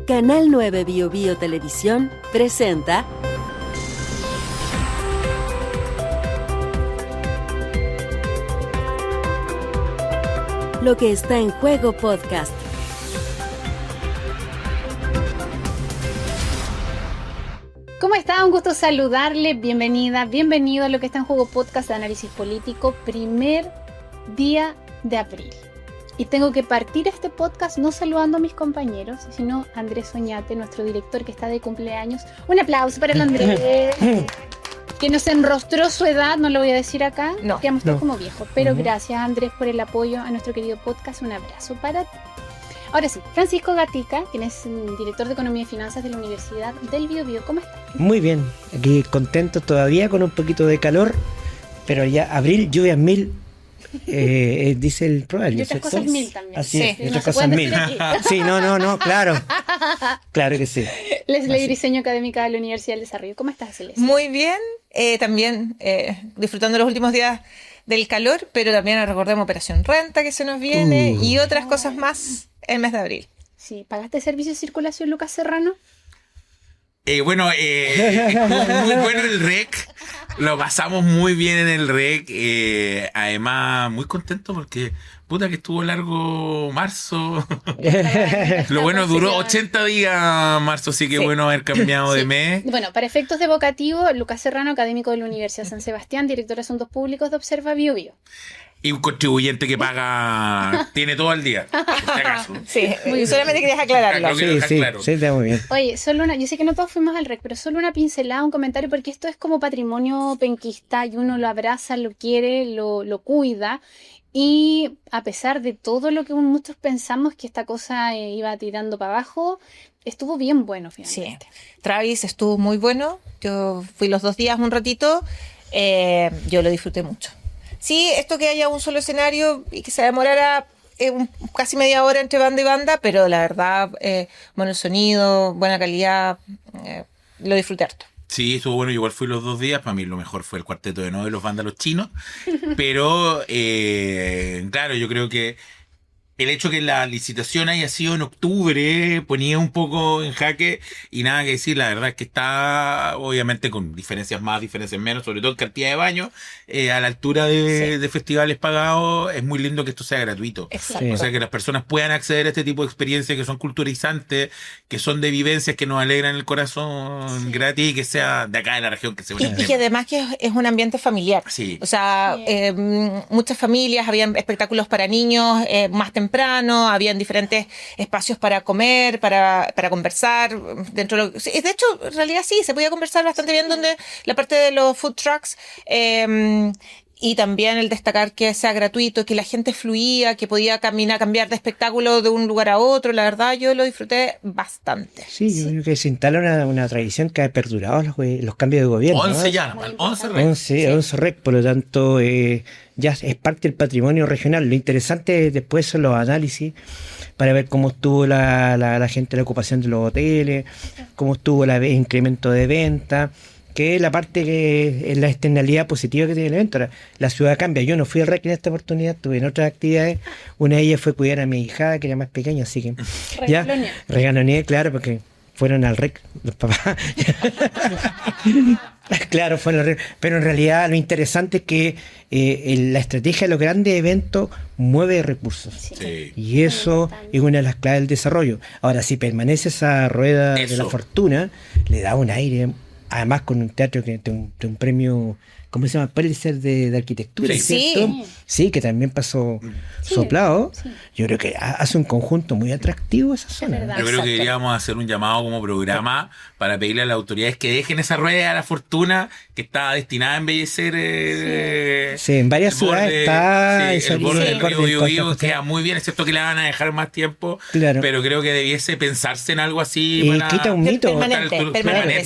Canal 9 Bio Bio Televisión presenta Lo que está en juego podcast. ¿Cómo está? Un gusto saludarle, bienvenida, bienvenido a Lo que está en juego podcast de análisis político, primer día de abril. Y tengo que partir este podcast no saludando a mis compañeros, sino a Andrés Oñate, nuestro director que está de cumpleaños. Un aplauso para el Andrés, que nos enrostró su edad, no lo voy a decir acá, que vamos todos como viejos. Pero gracias, Andrés, por el apoyo a nuestro querido podcast. Un abrazo para ti. Ahora sí, Francisco Gatica, quien es director de Economía y Finanzas de la Universidad del Bio Bio. ¿Cómo estás? Muy bien, aquí contento todavía con un poquito de calor, pero ya abril, lluvias mil, dice el proverbio. Y otras cosas mil también. Así sí, es, otras cosas mil. Sí, no, claro. Claro que sí. Leslie, diseño académica de la Universidad del Desarrollo. ¿Cómo estás, Leslie? Muy bien, también disfrutando los últimos días del calor, pero también recordemos Operación Renta que se nos viene y otras cosas más el mes de abril. Sí, ¿pagaste servicio de circulación, Lucas Serrano? Muy bueno el REC, lo pasamos muy bien en el REC, además muy contento porque puta que estuvo largo marzo, lo bueno duró 80 días marzo, así que bueno haber cambiado de mes. Bueno, para efectos de evocativo, Lucas Serrano, académico de la Universidad San Sebastián, director de Asuntos Públicos de Observa Bio Bio. Y un contribuyente que paga, tiene todo el día, por si acaso. Sí, solamente querías aclararlo. Sí, está muy bien. Oye, yo sé que no todos fuimos al REC, pero solo una pincelada, un comentario, porque esto es como patrimonio penquista y uno lo abraza, lo quiere, lo cuida. Y a pesar de todo lo que muchos pensamos que esta cosa iba tirando para abajo, estuvo bien bueno finalmente. Sí, Travis estuvo muy bueno, yo fui los 2 días un ratito, yo lo disfruté mucho. Sí, esto que haya un solo escenario y que se demorara casi media hora entre banda y banda, pero la verdad, bueno el sonido, buena calidad, lo disfruté harto. Sí, estuvo bueno, igual fui los 2 días, para mí lo mejor fue el Cuarteto de Nos de los Vándalos Chinos, pero claro, yo creo que el hecho que la licitación haya sido en octubre ponía un poco en jaque y nada que decir, la verdad es que está obviamente con diferencias más, diferencias menos, sobre todo en cantidad de baños, a la altura de festivales pagados, es muy lindo que esto sea gratuito. Exacto. O sea, que las personas puedan acceder a este tipo de experiencias que son culturizantes, que son de vivencias que nos alegran el corazón gratis y que sea de acá de la región, que se y que además que es un ambiente familiar. Sí. O sea, muchas familias, habían espectáculos para niños más temprano, habían diferentes espacios para comer, para conversar. Dentro de hecho, en realidad sí, se podía conversar bastante bien donde la parte de los food trucks. Y también el destacar que sea gratuito, que la gente fluía, que podía cambiar de espectáculo de un lugar a otro. La verdad, yo lo disfruté bastante. Sí, yo creo que se instala una tradición que ha perdurado los cambios de gobierno. 11 ya, 11 REC. 11 REC, por lo tanto, ya es parte del patrimonio regional. Lo interesante después son los análisis para ver cómo estuvo la gente, la ocupación de los hoteles, cómo estuvo el incremento de venta, que es la parte que es la externalidad positiva que tiene el evento. Ahora, la ciudad cambia. Yo no fui al REC en esta oportunidad, estuve en otras actividades. Una de ellas fue cuidar a mi hija, que era más pequeña, así que regaloneé, claro, porque fueron al REC los papás. Claro, fueron al REC. Pero en realidad lo interesante es que la estrategia de los grandes eventos mueve recursos. Sí. Y eso es una de las claves del desarrollo. Ahora, si permanece esa rueda de la fortuna, le da un aire. Además con un teatro que tiene un premio, ¿cómo se llama? Pulitzer de arquitectura, ¿cierto? Sí, que también pasó soplado. Sí. Yo creo que hace un conjunto muy atractivo esa zona. Yo creo que deberíamos hacer un llamado como programa para pedirle a las autoridades que dejen esa rueda de la fortuna que está destinada a embellecer. Sí, en varias ciudades está el borde del río Bio Bio queda muy bien, excepto que la van a dejar más tiempo. Claro. Pero creo que debiese pensarse en algo así. Y quita un mito. Permanente.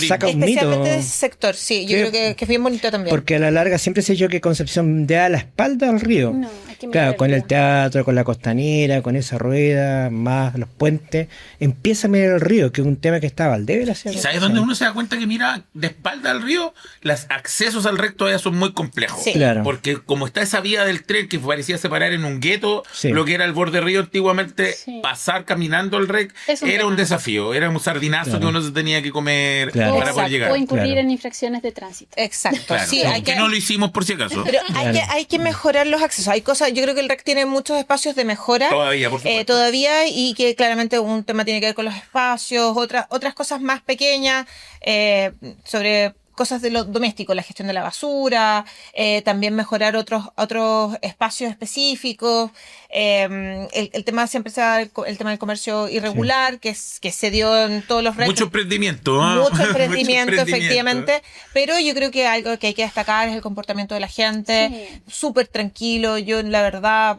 Saca un mito. Especialmente de ese sector, sí. Yo creo que es bien bonito también. Porque a la larga siempre se yo que Concepción da la espalda al río. No, hay que mirar Claro, el con el río. teatro, con la costanera, con esa rueda, más los puentes, empieza a mirar el río, que es un tema que está Valdivia. ¿Y sabes dónde uno se da cuenta que mira de espalda al río? Los accesos al REC todavía son muy complejos. Sí. Claro. Porque como está esa vía del tren que parecía separar en un gueto Sí. lo que era el borde río antiguamente, Sí. pasar caminando el REC Es un era un tema. desafío, era un sardinazo Claro. que uno se tenía que comer Claro. para poder Exacto, llegar. o incurrir Claro. en infracciones de tránsito. Exacto, Claro, sí, hay que no lo hicimos por si acaso. pero Claro. hay que mejorar los accesos. Hay cosas, yo creo que el REC tiene muchos espacios de mejora. Todavía, por supuesto. Todavía, y que claramente un tema tiene que ver con los espacios, otras cosas más pequeñas, sobre cosas de lo doméstico, la gestión de la basura, también mejorar otros espacios específicos. El tema siempre se da el tema del comercio irregular, que se dio en todos los REC. Mucho emprendimiento, ¿ah? Mucho emprendimiento, Mucho efectivamente. Pero yo creo que algo que hay que destacar es el comportamiento de la gente. Sí. Súper tranquilo. Yo, la verdad,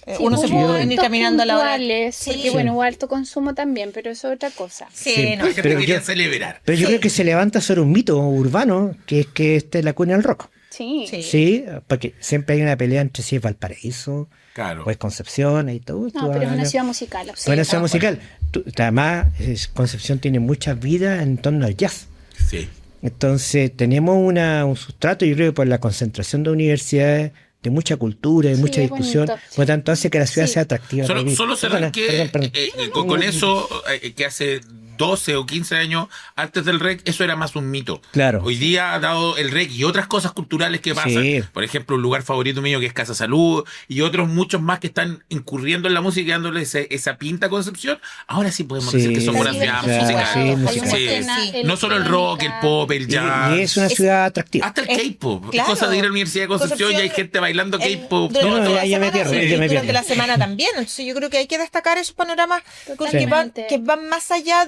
Sí, uno se hubo puede venir eventos caminando a la hora. puntuales, Sí. porque bueno, hubo alto consumo también, pero eso es otra cosa. Sí, Sí. no. La gente Pero quería yo- celebrar. Pero yo Sí. creo que se levanta sobre un mito urbano, que es que esta es la cuna del rock. Sí. Sí. Sí, porque siempre hay una pelea entre si es Valparaíso Claro. o es Concepción y todo. No, pero es una ciudad musical. Es una ciudad estamos de musical. Además, Concepción tiene mucha vida en torno al jazz. Sí. Entonces, tenemos un sustrato, yo creo, por la concentración de universidades, de mucha cultura, de Sí, mucha es discusión. bonito. Por lo tanto, hace que la ciudad Sí. sea atractiva. para vivir. Solo cerrar Perdona, que perdón. con eso, que hace 12 o 15 años antes del REC, eso era más un mito. Claro. Hoy día ha dado el REC y otras cosas culturales que pasan. Sí. Por ejemplo, un lugar favorito mío que es Casa Salud y otros muchos más que están incurriendo en la música y dándole esa pinta a Concepción. Ahora sí podemos Sí. decir que somos una Está ciudad claro, musical. sí, Hay una musical. Sí. escena Sí. No solo el rock, el pop, el jazz. Y es una Es- ciudad atractiva. Hasta el Es- K-pop. claro. Es cosa de ir a la Universidad de Concepción y hay Concepción, gente bailando K-pop. durante No, toda la ya me semana, pierdo, sí, ya me durante pierdo. la semana también. Entonces yo creo que hay que destacar esos panoramas Totalmente. que van más allá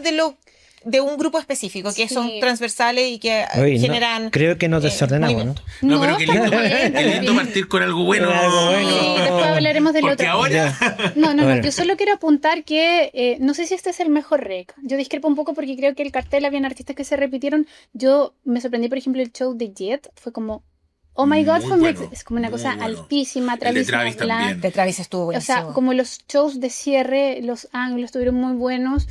de un grupo específico, que Sí. son transversales y que Oye, no, generan creo que nos desordenamos, ¿no? movimiento. No, pero qué está lindo, bien, qué lindo bien. partir con algo bueno. Algo bueno. Sí, después hablaremos del Porque otro. ahora No, Bueno. yo solo quiero apuntar que no sé si este es el mejor rec. Yo discrepo un poco porque creo que el cartel habían artistas que se repitieron. Yo me sorprendí, por ejemplo, el show de Jet. Fue como, oh my god, Muy fue bueno, es como una muy cosa bueno. altísima. El de Travis Black. también. De Travis estuvo O buenísimo. sea, como los shows de cierre, los ángulos estuvieron muy buenos,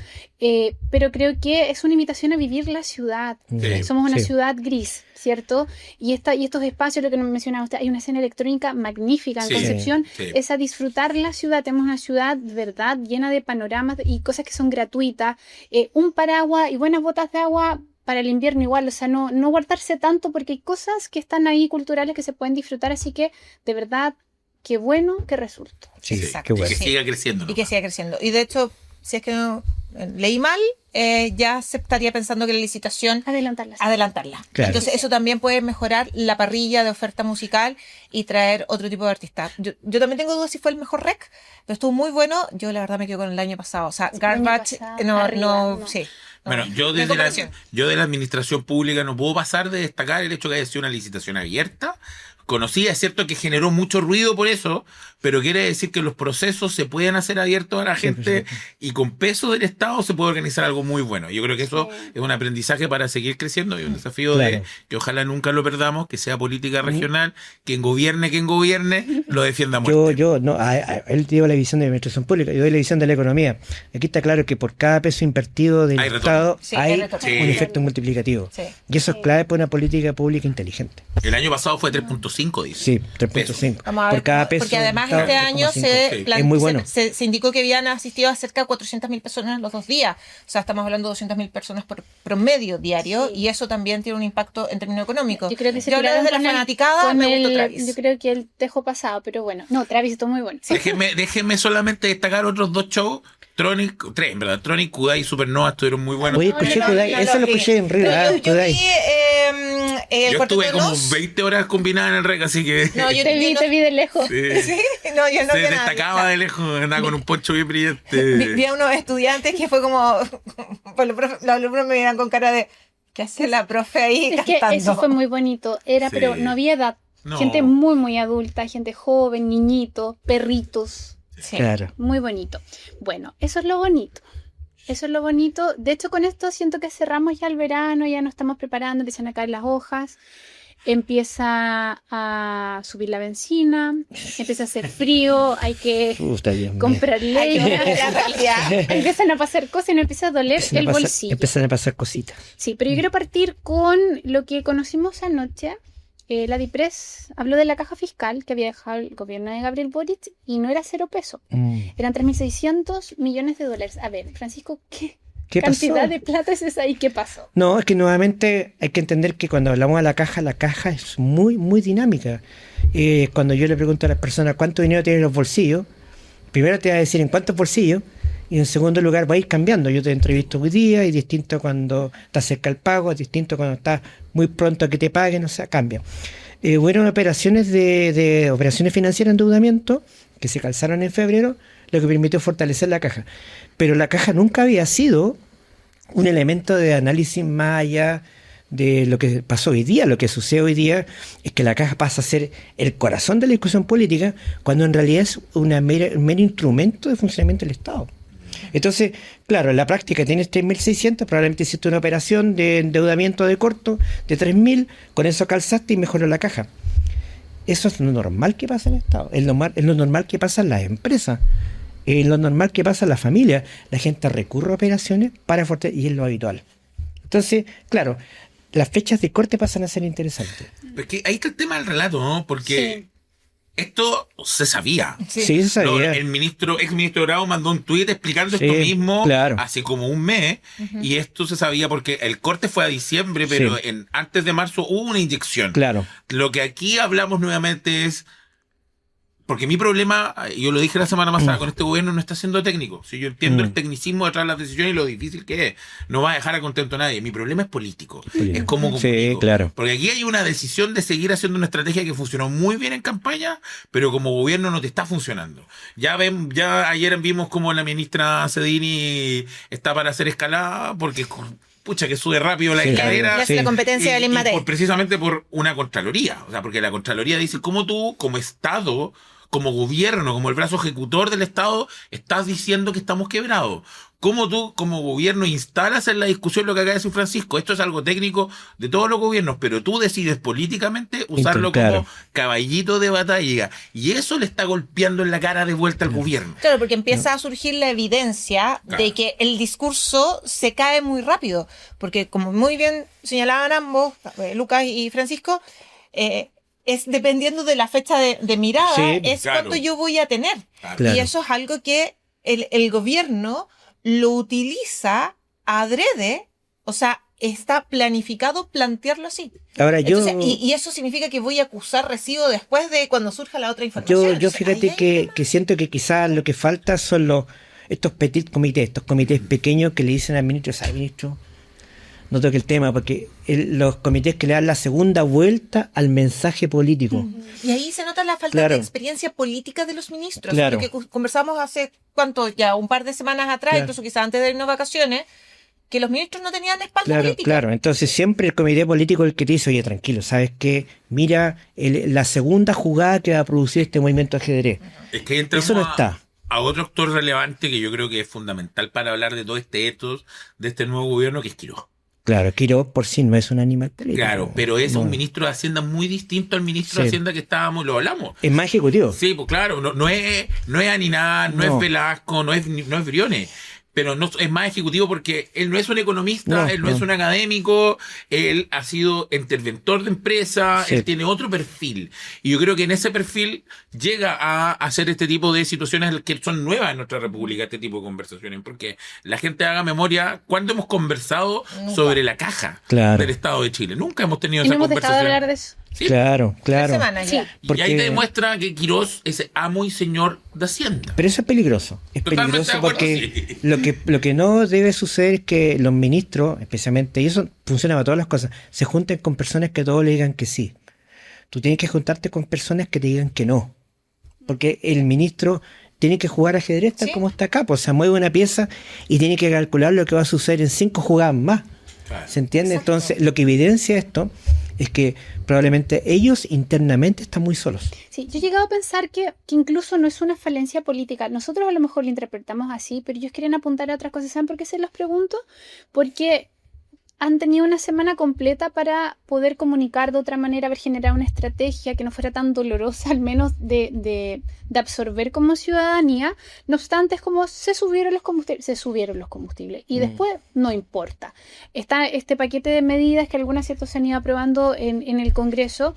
pero creo que es una invitación a vivir la ciudad. Sí. Somos una Sí. ciudad gris, ¿cierto? Y estos espacios, lo que nos mencionaba usted, hay una escena electrónica magnífica en Sí. Concepción, Sí. es a disfrutar la ciudad. Tenemos una ciudad, de verdad, llena de panoramas y cosas que son gratuitas. Un paraguas y buenas botas de agua para el invierno igual, o sea, no guardarse tanto porque hay cosas que están ahí culturales que se pueden disfrutar, así que, de verdad, qué bueno que resulta. Sí, Exacto. qué Y bueno. que siga creciendo. ¿no? Y que siga creciendo. Y de hecho, si es que no leí mal, ya se estaría pensando que la licitación Adelantarlas. adelantarla. Claro. Entonces eso también puede mejorar la parrilla de oferta musical y traer otro tipo de artistas. Yo también tengo dudas si fue el mejor rec, pero estuvo muy bueno. Yo la verdad me quedo con el año pasado. O sea, Sí, el año Garbage, pasado, arriba, no. sí. No, Bueno, no yo hay comparación. de la administración pública no puedo pasar de destacar el hecho que haya sido una licitación abierta. Conocía, es cierto que generó mucho ruido por eso, pero quiere decir que los procesos se pueden hacer abiertos a la gente y con peso del Estado se puede organizar algo muy bueno. Yo creo que eso Sí. es un aprendizaje para seguir creciendo y un desafío Claro. de que ojalá nunca lo perdamos, que sea política regional, quien gobierne, lo defienda a muerte. Yo, no, él dio la visión de la administración pública, yo doy la visión de la economía. Aquí está claro que por cada peso invertido del Hay retorno. Estado Sí, hay hay retorno. Sí. un efecto multiplicativo. Sí. Y eso es clave para una política pública inteligente. El año pasado fue 3.5, dice. Sí, 3.5. Vamos a ver Por cada cómo- peso. porque además del este Estado, año 3,5. Sí. Es muy bueno. se indicó que habían asistido a cerca de 400.000 personas en los 2 días. O sea, estamos hablando de 200.000 personas por promedio diario Sí. y eso también tiene un impacto en términos económicos. Yo creo que se Yo hablo tiraron desde la con el- fanaticada, con me gustó el- Travis. Yo creo que él dejó pasado, pero bueno. No, Travis estuvo muy bueno. Déjenme solamente destacar otros dos shows. Tres, en verdad. Tronic, Kudai y Supernova estuvieron muy buenos. Oye, escuché Kudai, eso lo vi. escuché en Río. Pero yo Kudai. vi el Yo Cuarteto estuve de como Nos. 20 horas combinadas en el rec, así que No, yo Te vi de lejos. sí, Sí, no, yo no se vi nada. destacaba de lejos, andaba con un poncho bien brillante. Vi a unos estudiantes que fue como. Pues los alumnos me miran con cara de. ¿Qué hace la profe ahí Es que cantando? eso fue muy bonito. Era, Sí. pero no había edad. No. Gente muy, muy adulta, gente joven, niñitos, perritos. Sí. Claro. Muy bonito. Bueno, eso es lo bonito. Eso es lo bonito. De hecho, con esto siento que cerramos ya el verano, ya nos estamos preparando, empiezan a caer las hojas. empieza a subir la benzina, empieza a hacer frío, hay que Dios mío. comprar leña, La realidad. empiezan a pasar cosas y nos empieza a doler el bolsillo. Empiezan a pasar cositas. Sí, pero yo quiero partir con lo que conocimos anoche. La DIPRES habló de la caja fiscal que había dejado el gobierno de Gabriel Boric y no era 0 pesos, eran 3.600 millones de dólares. A ver, Francisco, ¿qué ¿Qué cantidad pasó? de plata es esa y qué pasó? No, es que nuevamente hay que entender que cuando hablamos de la caja es muy, muy dinámica. Cuando yo le pregunto a las personas cuánto dinero tienen en los bolsillos, primero te va a decir en cuántos bolsillos, y en segundo lugar va a ir cambiando. Yo te entrevisto hoy día, y distinto cuando está cerca el pago, es distinto cuando está muy pronto a que te paguen, o sea, cambia. Hubieron operaciones de operaciones financieras de endeudamiento que se calzaron en febrero, lo que permitió fortalecer la caja. Pero la caja nunca había sido un elemento de análisis más allá de lo que pasó hoy día. Lo que sucede hoy día es que la caja pasa a ser el corazón de la discusión política, cuando en realidad es un mero instrumento de funcionamiento del Estado. Entonces, claro, en la práctica tienes 3.600, probablemente hiciste una operación de endeudamiento de corto de 3.000, con eso calzaste y mejoró la caja. Eso es lo normal que pasa en el Estado, es lo normal que pasa en las empresas, es lo normal que pasa en la familia. La gente recurre a operaciones para fortalecer, y es lo habitual. Entonces, claro, las fechas de corte pasan a ser interesantes. Porque ahí está el tema del relato, ¿no? Porque esto se sabía. Sí, se sabía. El ex ministro Bravo mandó un tuit explicando Sí, esto mismo claro. hace como un mes, y esto se sabía porque el corte fue a diciembre, pero Sí. antes de marzo hubo una inyección. Claro. Lo que aquí hablamos nuevamente es, porque mi problema, yo lo dije la semana pasada, con este gobierno no está siendo técnico. Si yo entiendo el tecnicismo detrás de las decisiones y lo difícil que es, no va a dejar a contento a nadie. Mi problema es político. Es como Sí, comunico. claro. Porque aquí hay una decisión de seguir haciendo una estrategia que funcionó muy bien en campaña, pero como gobierno no te está funcionando. Ya ayer vimos como la ministra Cedini está para hacer escalada, porque pucha, que sube rápido la Sí. escalera. Le hace la competencia de Lin Matei. Precisamente por una Contraloría. O sea, porque la Contraloría dice, ¿cómo tú, como Estado, como gobierno, como el brazo ejecutor del Estado, estás diciendo que estamos quebrados? ¿Cómo tú, como gobierno, instalas en la discusión lo que acaba de decir Francisco? Esto es algo técnico de todos los gobiernos, pero tú decides políticamente usarlo Claro. como caballito de batalla. Y eso le está golpeando en la cara de vuelta al gobierno. Claro, porque empieza a surgir la evidencia de que el discurso se cae muy rápido. Porque, como muy bien señalaban ambos, Lucas y Francisco, es dependiendo de la fecha de mirada, Sí, es claro. cuánto yo voy a tener. Claro. Y eso es algo que el gobierno lo utiliza adrede, o sea, está planificado plantearlo así. Ahora yo... Entonces, y eso significa que voy a acusar recibo después de cuando surja la otra información. Yo Entonces, fíjate ahí hay que siento que quizás lo que falta son estos petit comités, estos comités pequeños que le dicen al ministro, ¿sabe, ministro? No toque el tema, porque los comités que le dan la segunda vuelta al mensaje político. Y ahí se nota la falta Claro. de experiencia política de los ministros. Claro. Lo que conversamos hace, ¿cuánto? Ya un par de semanas atrás, Claro. incluso quizás antes de irnos de vacaciones, que los ministros no tenían espalda Claro, política. claro. Entonces siempre el comité político es el que te dice, oye, tranquilo, ¿sabes qué? Mira la segunda jugada que va a producir este movimiento de ajedrez. Es que entramos Eso no está. a otro actor relevante que yo creo que es fundamental para hablar de todo este ethos, de este nuevo gobierno, que es Quiroz. Claro, Quiroz por sí no es un animal político. Claro, pero es No. un ministro de Hacienda muy distinto al ministro de Sí. Hacienda que estábamos, lo hablamos. Es más ejecutivo. Sí, pues claro, no es Aninar, no No. es Velasco, no es Briones, pero no es más ejecutivo porque él no es un economista, No, él no no. es un académico, él ha sido interventor de empresa, Sí. él tiene otro perfil. Y yo creo que en ese perfil llega a hacer este tipo de situaciones que son nuevas en nuestra república, este tipo de conversaciones, porque la gente haga memoria, ¿cuándo hemos conversado sobre la caja Claro. del Estado de Chile? Nunca hemos tenido Y no esa hemos dejado de conversación. hablar de eso. Sí. Claro, claro. 3 semanas ya. Sí. Y Porque- ahí te demuestra que Quiroz es amo y señor de Hacienda. Pero eso es peligroso. Es Totalmente peligroso de acuerdo, porque sí. lo que no debe suceder es que los ministros, especialmente, y eso funciona para todas las cosas, se junten con personas que todos le digan que sí. Tú tienes que juntarte con personas que te digan que no. Porque el ministro tiene que jugar ajedrez tal Sí. como está acá. Pues se mueve una pieza y tiene que calcular lo que va a suceder en 5 jugadas más. Claro. ¿Se entiende? Exacto. Entonces, lo que evidencia esto es que probablemente ellos internamente están muy solos. Sí, yo he llegado a pensar que incluso no es una falencia política. Nosotros a lo mejor lo interpretamos así, pero ellos quieren apuntar a otras cosas. ¿Saben por qué se los pregunto? Porque han tenido una semana completa para poder comunicar de otra manera, haber generado una estrategia que no fuera tan dolorosa, al menos de absorber como ciudadanía. No obstante, es como se subieron los combustibles y después no importa. Está este paquete de medidas que algunas ciertos se han ido aprobando en el Congreso.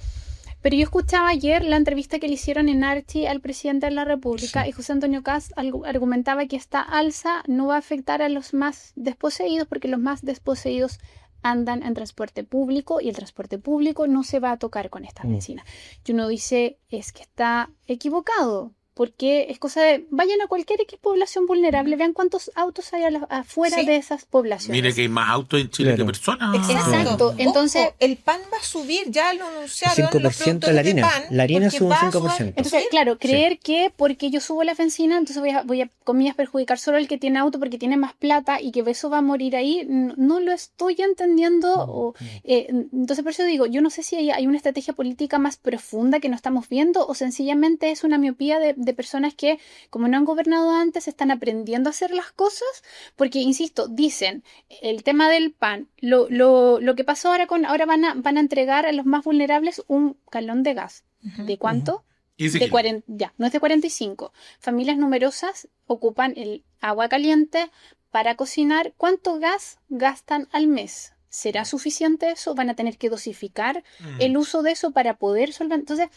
Pero yo escuchaba ayer la entrevista que le hicieron en Archie al presidente de la República, y José Antonio Kast argumentaba que esta alza no va a afectar a los más desposeídos, porque los más desposeídos andan en transporte público y el transporte público no se va a tocar con esta medicina. Y uno dice, es que está equivocado, porque es cosa de, vayan a cualquier población vulnerable, vean cuántos autos hay afuera de esas poblaciones. Mire que hay más autos en Chile que personas. Exacto. Entonces, ojo, el pan va a subir, ya lo anunciaron. 5% de la harina. La harina sube un 5%. Entonces, claro, creer que porque yo subo la bencina, entonces voy a, comillas, perjudicar solo el que tiene auto porque tiene más plata y que eso va a morir ahí, no lo estoy entendiendo. Entonces, por eso digo, yo no sé si hay una estrategia política más profunda que no estamos viendo, o sencillamente es una miopía de personas que, como no han gobernado antes, están aprendiendo a hacer las cosas, porque, insisto, dicen, el tema del pan, lo que pasó ahora van a entregar a los más vulnerables un galón de gas. ¿De cuánto? De 40, ya, no es de 45. Familias numerosas ocupan el agua caliente para cocinar. ¿Cuánto gas gastan al mes? ¿Será suficiente eso? ¿Van a tener que dosificar el uso de eso para poder solventar? Entonces,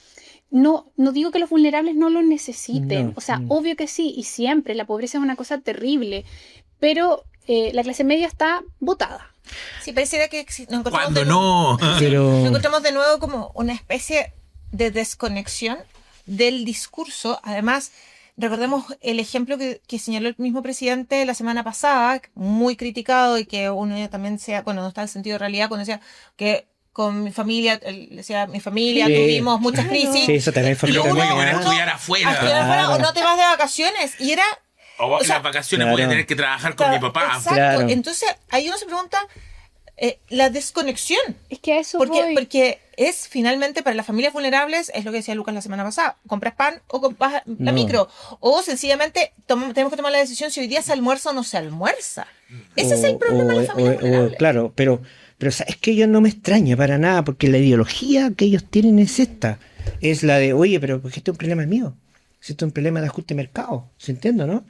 no digo que los vulnerables no lo necesiten. Obvio que sí, y siempre. La pobreza es una cosa terrible. Pero la clase media está botada. Sí, pareciera que nos encontramos Pero... nos encontramos de nuevo como una especie de desconexión del discurso. Además, recordemos el ejemplo que señaló el mismo presidente la semana pasada, muy criticado, y que uno también no está en sentido de realidad, cuando decía que con mi familia, tuvimos muchas crisis. Sí, eso también fue Pero uno a estudiar afuera. O no te vas de vacaciones. Y era... O las vacaciones voy a tener que trabajar con mi papá. Exacto. Claro. Entonces, ahí uno se pregunta la desconexión. Es que a eso porque es finalmente para las familias vulnerables, es lo que decía Lucas la semana pasada, compras pan o compras la micro, o sencillamente tenemos que tomar la decisión si hoy día se almuerza o no se almuerza. Ese es el problema de las familias vulnerables. Claro, pero es que ellos no me extraña para nada, porque la ideología que ellos tienen es esta, es la de, oye, pero porque este es un problema mío, este es un problema de ajuste de mercado, ¿se entiende, no?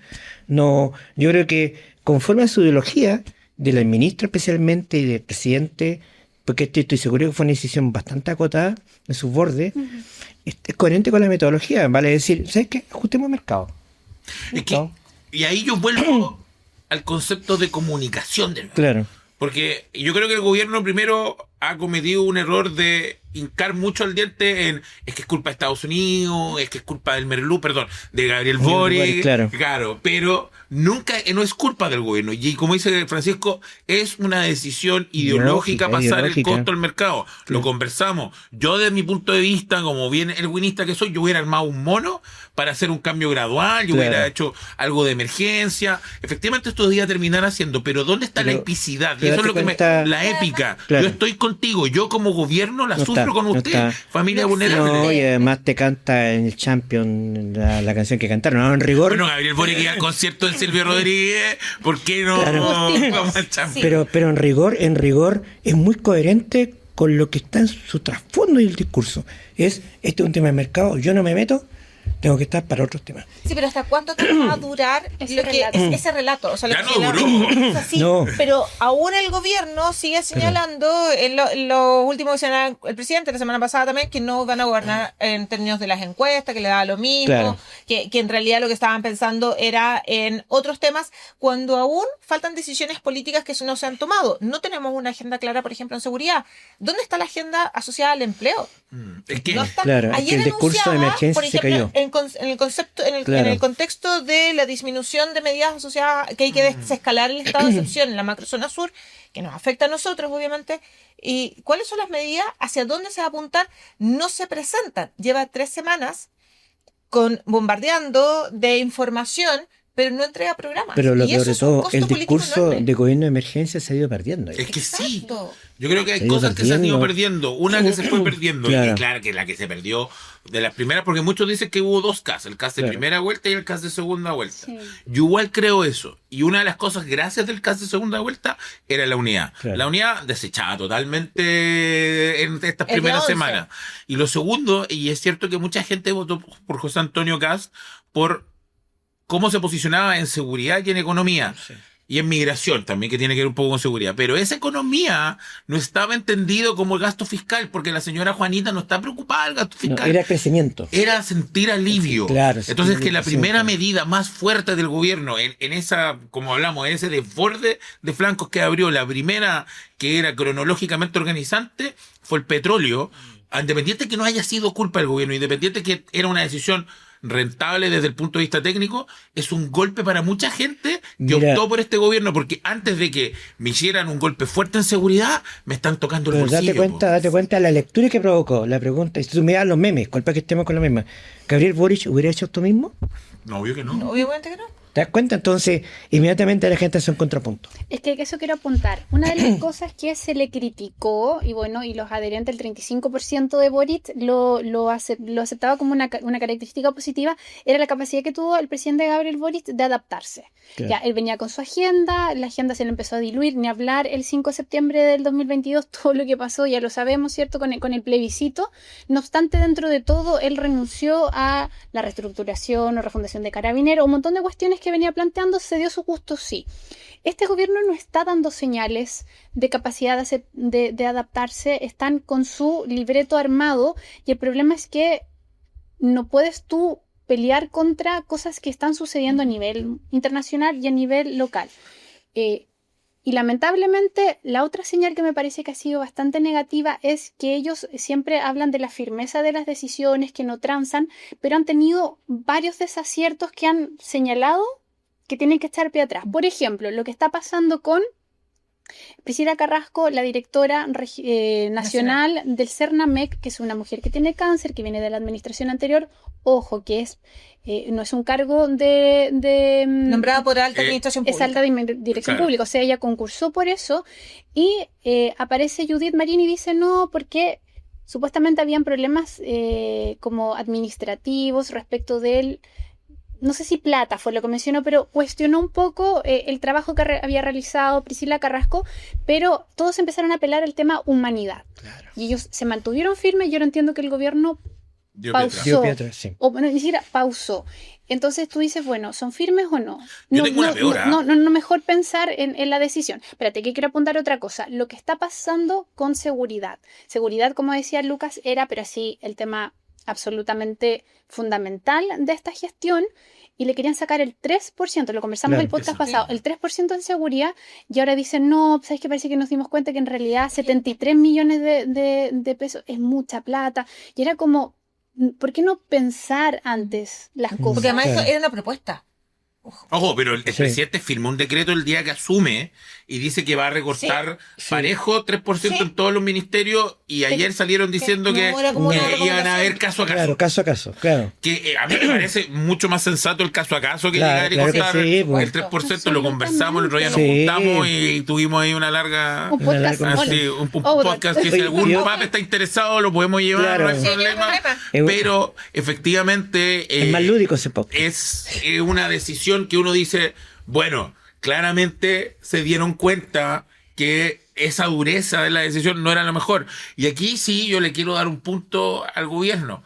No, yo creo que conforme a su ideología, de la ministra especialmente y del presidente, porque estoy seguro que fue una decisión bastante acotada en sus bordes, es coherente con la metodología, vale decir, ¿sabes qué? Ajustemos el mercado. Y ahí yo vuelvo al concepto de comunicación del mercado. Claro. Porque yo creo que el gobierno primero ha cometido un error de hincar mucho el diente en es que es culpa de Estados Unidos, es que es culpa del Merlú, perdón, de Gabriel Boric, claro, pero nunca, no es culpa del gobierno. Y como dice Francisco, es una decisión ideológica pasar el costo al mercado. Sí. Lo conversamos. Yo, desde mi punto de vista, como bien el winista que soy, yo hubiera armado un mono para hacer un cambio gradual, yo hubiera hecho algo de emergencia. Efectivamente, esto debía terminar haciendo, pero ¿dónde está la epicidad? Y eso es lo que la épica. Yo estoy contigo, yo como gobierno la sufro con usted, familia vulnerable. No, y además te canta en el Champion la canción que cantaron, ¿no? En rigor. Bueno, Gabriel Boric iba al concierto del Silvio Rodríguez, ¿por qué no vamos al Champion? Pero en rigor es muy coherente con lo que está en su trasfondo y el discurso. Este es un tema de mercado, yo no me meto, tengo que estar para otros temas. Sí, pero ¿hasta cuánto va a durar ese relato? O sea, ya no duró. Sí, no. Pero aún el gobierno sigue señalando, en lo último que señaló el presidente la semana pasada también, que no van a gobernar en términos de las encuestas, que le da lo mismo, que en realidad lo que estaban pensando era en otros temas, cuando aún faltan decisiones políticas que no se han tomado. No tenemos una agenda clara, por ejemplo, en seguridad. ¿Dónde está la agenda asociada al empleo? Es que, no está. Claro, es que el discurso de emergencia por ejemplo, se cayó. En el contexto de la disminución de medidas asociadas, que hay que desescalar el estado de excepción en la macrozona sur, que nos afecta a nosotros, obviamente, y cuáles son las medidas, hacia dónde se va a apuntar, no se presentan. Lleva 3 semanas bombardeando de información pero no entrega programas. Pero lo Y peor eso de es un todo, costo el político discurso enorme. de gobierno de emergencia se ha ido perdiendo. Es que sí. Exacto. Yo creo que hay Se ha ido cosas que se han ido perdiendo. perdiendo. Una que se fue perdiendo. Claro. Y claro que la que se perdió de las primeras, porque muchos dicen que hubo dos CAS, el CAS de Claro. primera vuelta y el CAS de segunda vuelta. Sí. Yo igual creo eso. Y una de las cosas gracias del CAS de segunda vuelta era la unidad. Claro. La unidad desechada totalmente en estas El primeras de 11. semanas. Y lo segundo, y es cierto que mucha gente votó por José Antonio Cast por cómo se posicionaba en seguridad y en economía. Y en migración también, que tiene que ver un poco con seguridad. Pero esa economía no estaba entendido como el gasto fiscal, porque la señora Juanita no está preocupada del gasto No, fiscal. era crecimiento. Era sentir alivio. Claro, Entonces, sentir que la crecimiento. primera medida más fuerte del gobierno, en esa, como hablamos, en ese desborde de flancos que abrió, la primera que era cronológicamente organizante, fue el petróleo. Independiente que no haya sido culpa del gobierno, independiente que era una decisión rentable desde el punto de vista técnico, es un golpe para mucha gente que Mira, optó por este gobierno, porque antes de que me hicieran un golpe fuerte en seguridad, me están tocando el pero bolsillo. date cuenta de la lectura que provocó la pregunta. Y si tú miras los memes, culpa que estemos con los memes. ¿Gabriel Boric hubiera hecho esto mismo? No, obvio que no. Obviamente que no. ¿Te das cuenta? Entonces, inmediatamente la gente hace un contrapunto. Es que eso quiero apuntar. Una de las cosas que se le criticó, y bueno, y los adherentes, el 35% de Boric lo aceptaba como una característica positiva, era la capacidad que tuvo el presidente Gabriel Boric de adaptarse. Claro. Ya, él venía con su agenda, la agenda se le empezó a diluir, ni hablar el 5 de septiembre del 2022, todo lo que pasó, ya lo sabemos, ¿cierto? Con el plebiscito. No obstante, dentro de todo, él renunció a la reestructuración o refundación de Carabineros, un montón de cuestiones que venía planteando, se dio su gusto, sí. Este gobierno no está dando señales de capacidad de adaptarse, están con su libreto armado y el problema es que no puedes tú pelear contra cosas que están sucediendo a nivel internacional y a nivel local. Y lamentablemente la otra señal que me parece que ha sido bastante negativa es que ellos siempre hablan de la firmeza de las decisiones, que no transan, pero han tenido varios desaciertos que han señalado que tienen que echar pie atrás. Por ejemplo, lo que está pasando con Priscila Carrasco, la directora nacional del CERNAMEC, que es una mujer que tiene cáncer, que viene de la administración anterior. Ojo, que no es un cargo de Nombrada por alta administración es pública. alta dirección Claro. pública, o sea, ella concursó por eso y aparece Judith Marín y dice no, porque supuestamente habían problemas como administrativos respecto del, no sé si plata fue lo que mencionó, pero cuestionó un poco el trabajo que había realizado Priscila Carrasco, pero todos empezaron a apelar al tema humanidad. Claro. Y ellos se mantuvieron firmes. Yo no entiendo que el gobierno Dio pausó. pie atrás. Dio pie atrás, sí. O bueno, ni siquiera pausó. Entonces tú dices, bueno, ¿son firmes o no? Yo No, tengo una peor, ¿ah? no, mejor pensar en la decisión. Espérate, que quiero apuntar otra cosa. Lo que está pasando con seguridad. Seguridad, como decía Lucas, era, pero así, el tema absolutamente fundamental de esta gestión. Y le querían sacar el 3%, lo conversamos Claro, en el podcast eso. pasado, el 3% en seguridad, y ahora dicen, no, ¿sabes qué? Parece que nos dimos cuenta que en realidad 73 millones de pesos es mucha plata. Y era como, ¿por qué no pensar antes las cosas? Porque además Claro. eso era una propuesta. Ojo, pero el Sí. presidente firmó un decreto el día que asume y dice que va a recortar Sí. parejo 3% Sí. en todos los ministerios y ayer salieron diciendo que no, era como una iban a recomendación. ver caso a caso. Claro, caso a caso, claro. Que a mí me parece mucho más sensato el caso a caso que Claro, llegar y claro que cortar sí, pues. el 3%. Lo conversamos, el otro día nos Sí. juntamos y tuvimos ahí una larga... Un podcast. Una larga- así, un Otra. podcast que si Oye, algún yo- papá está interesado lo podemos llevar, Claro. no hay Sí, no hay problema. problema. Pero efectivamente... Es más lúdico ese podcast. es una decisión que uno dice, bueno, claramente se dieron cuenta que esa dureza de la decisión no era lo mejor. Y aquí sí yo le quiero dar un punto al gobierno.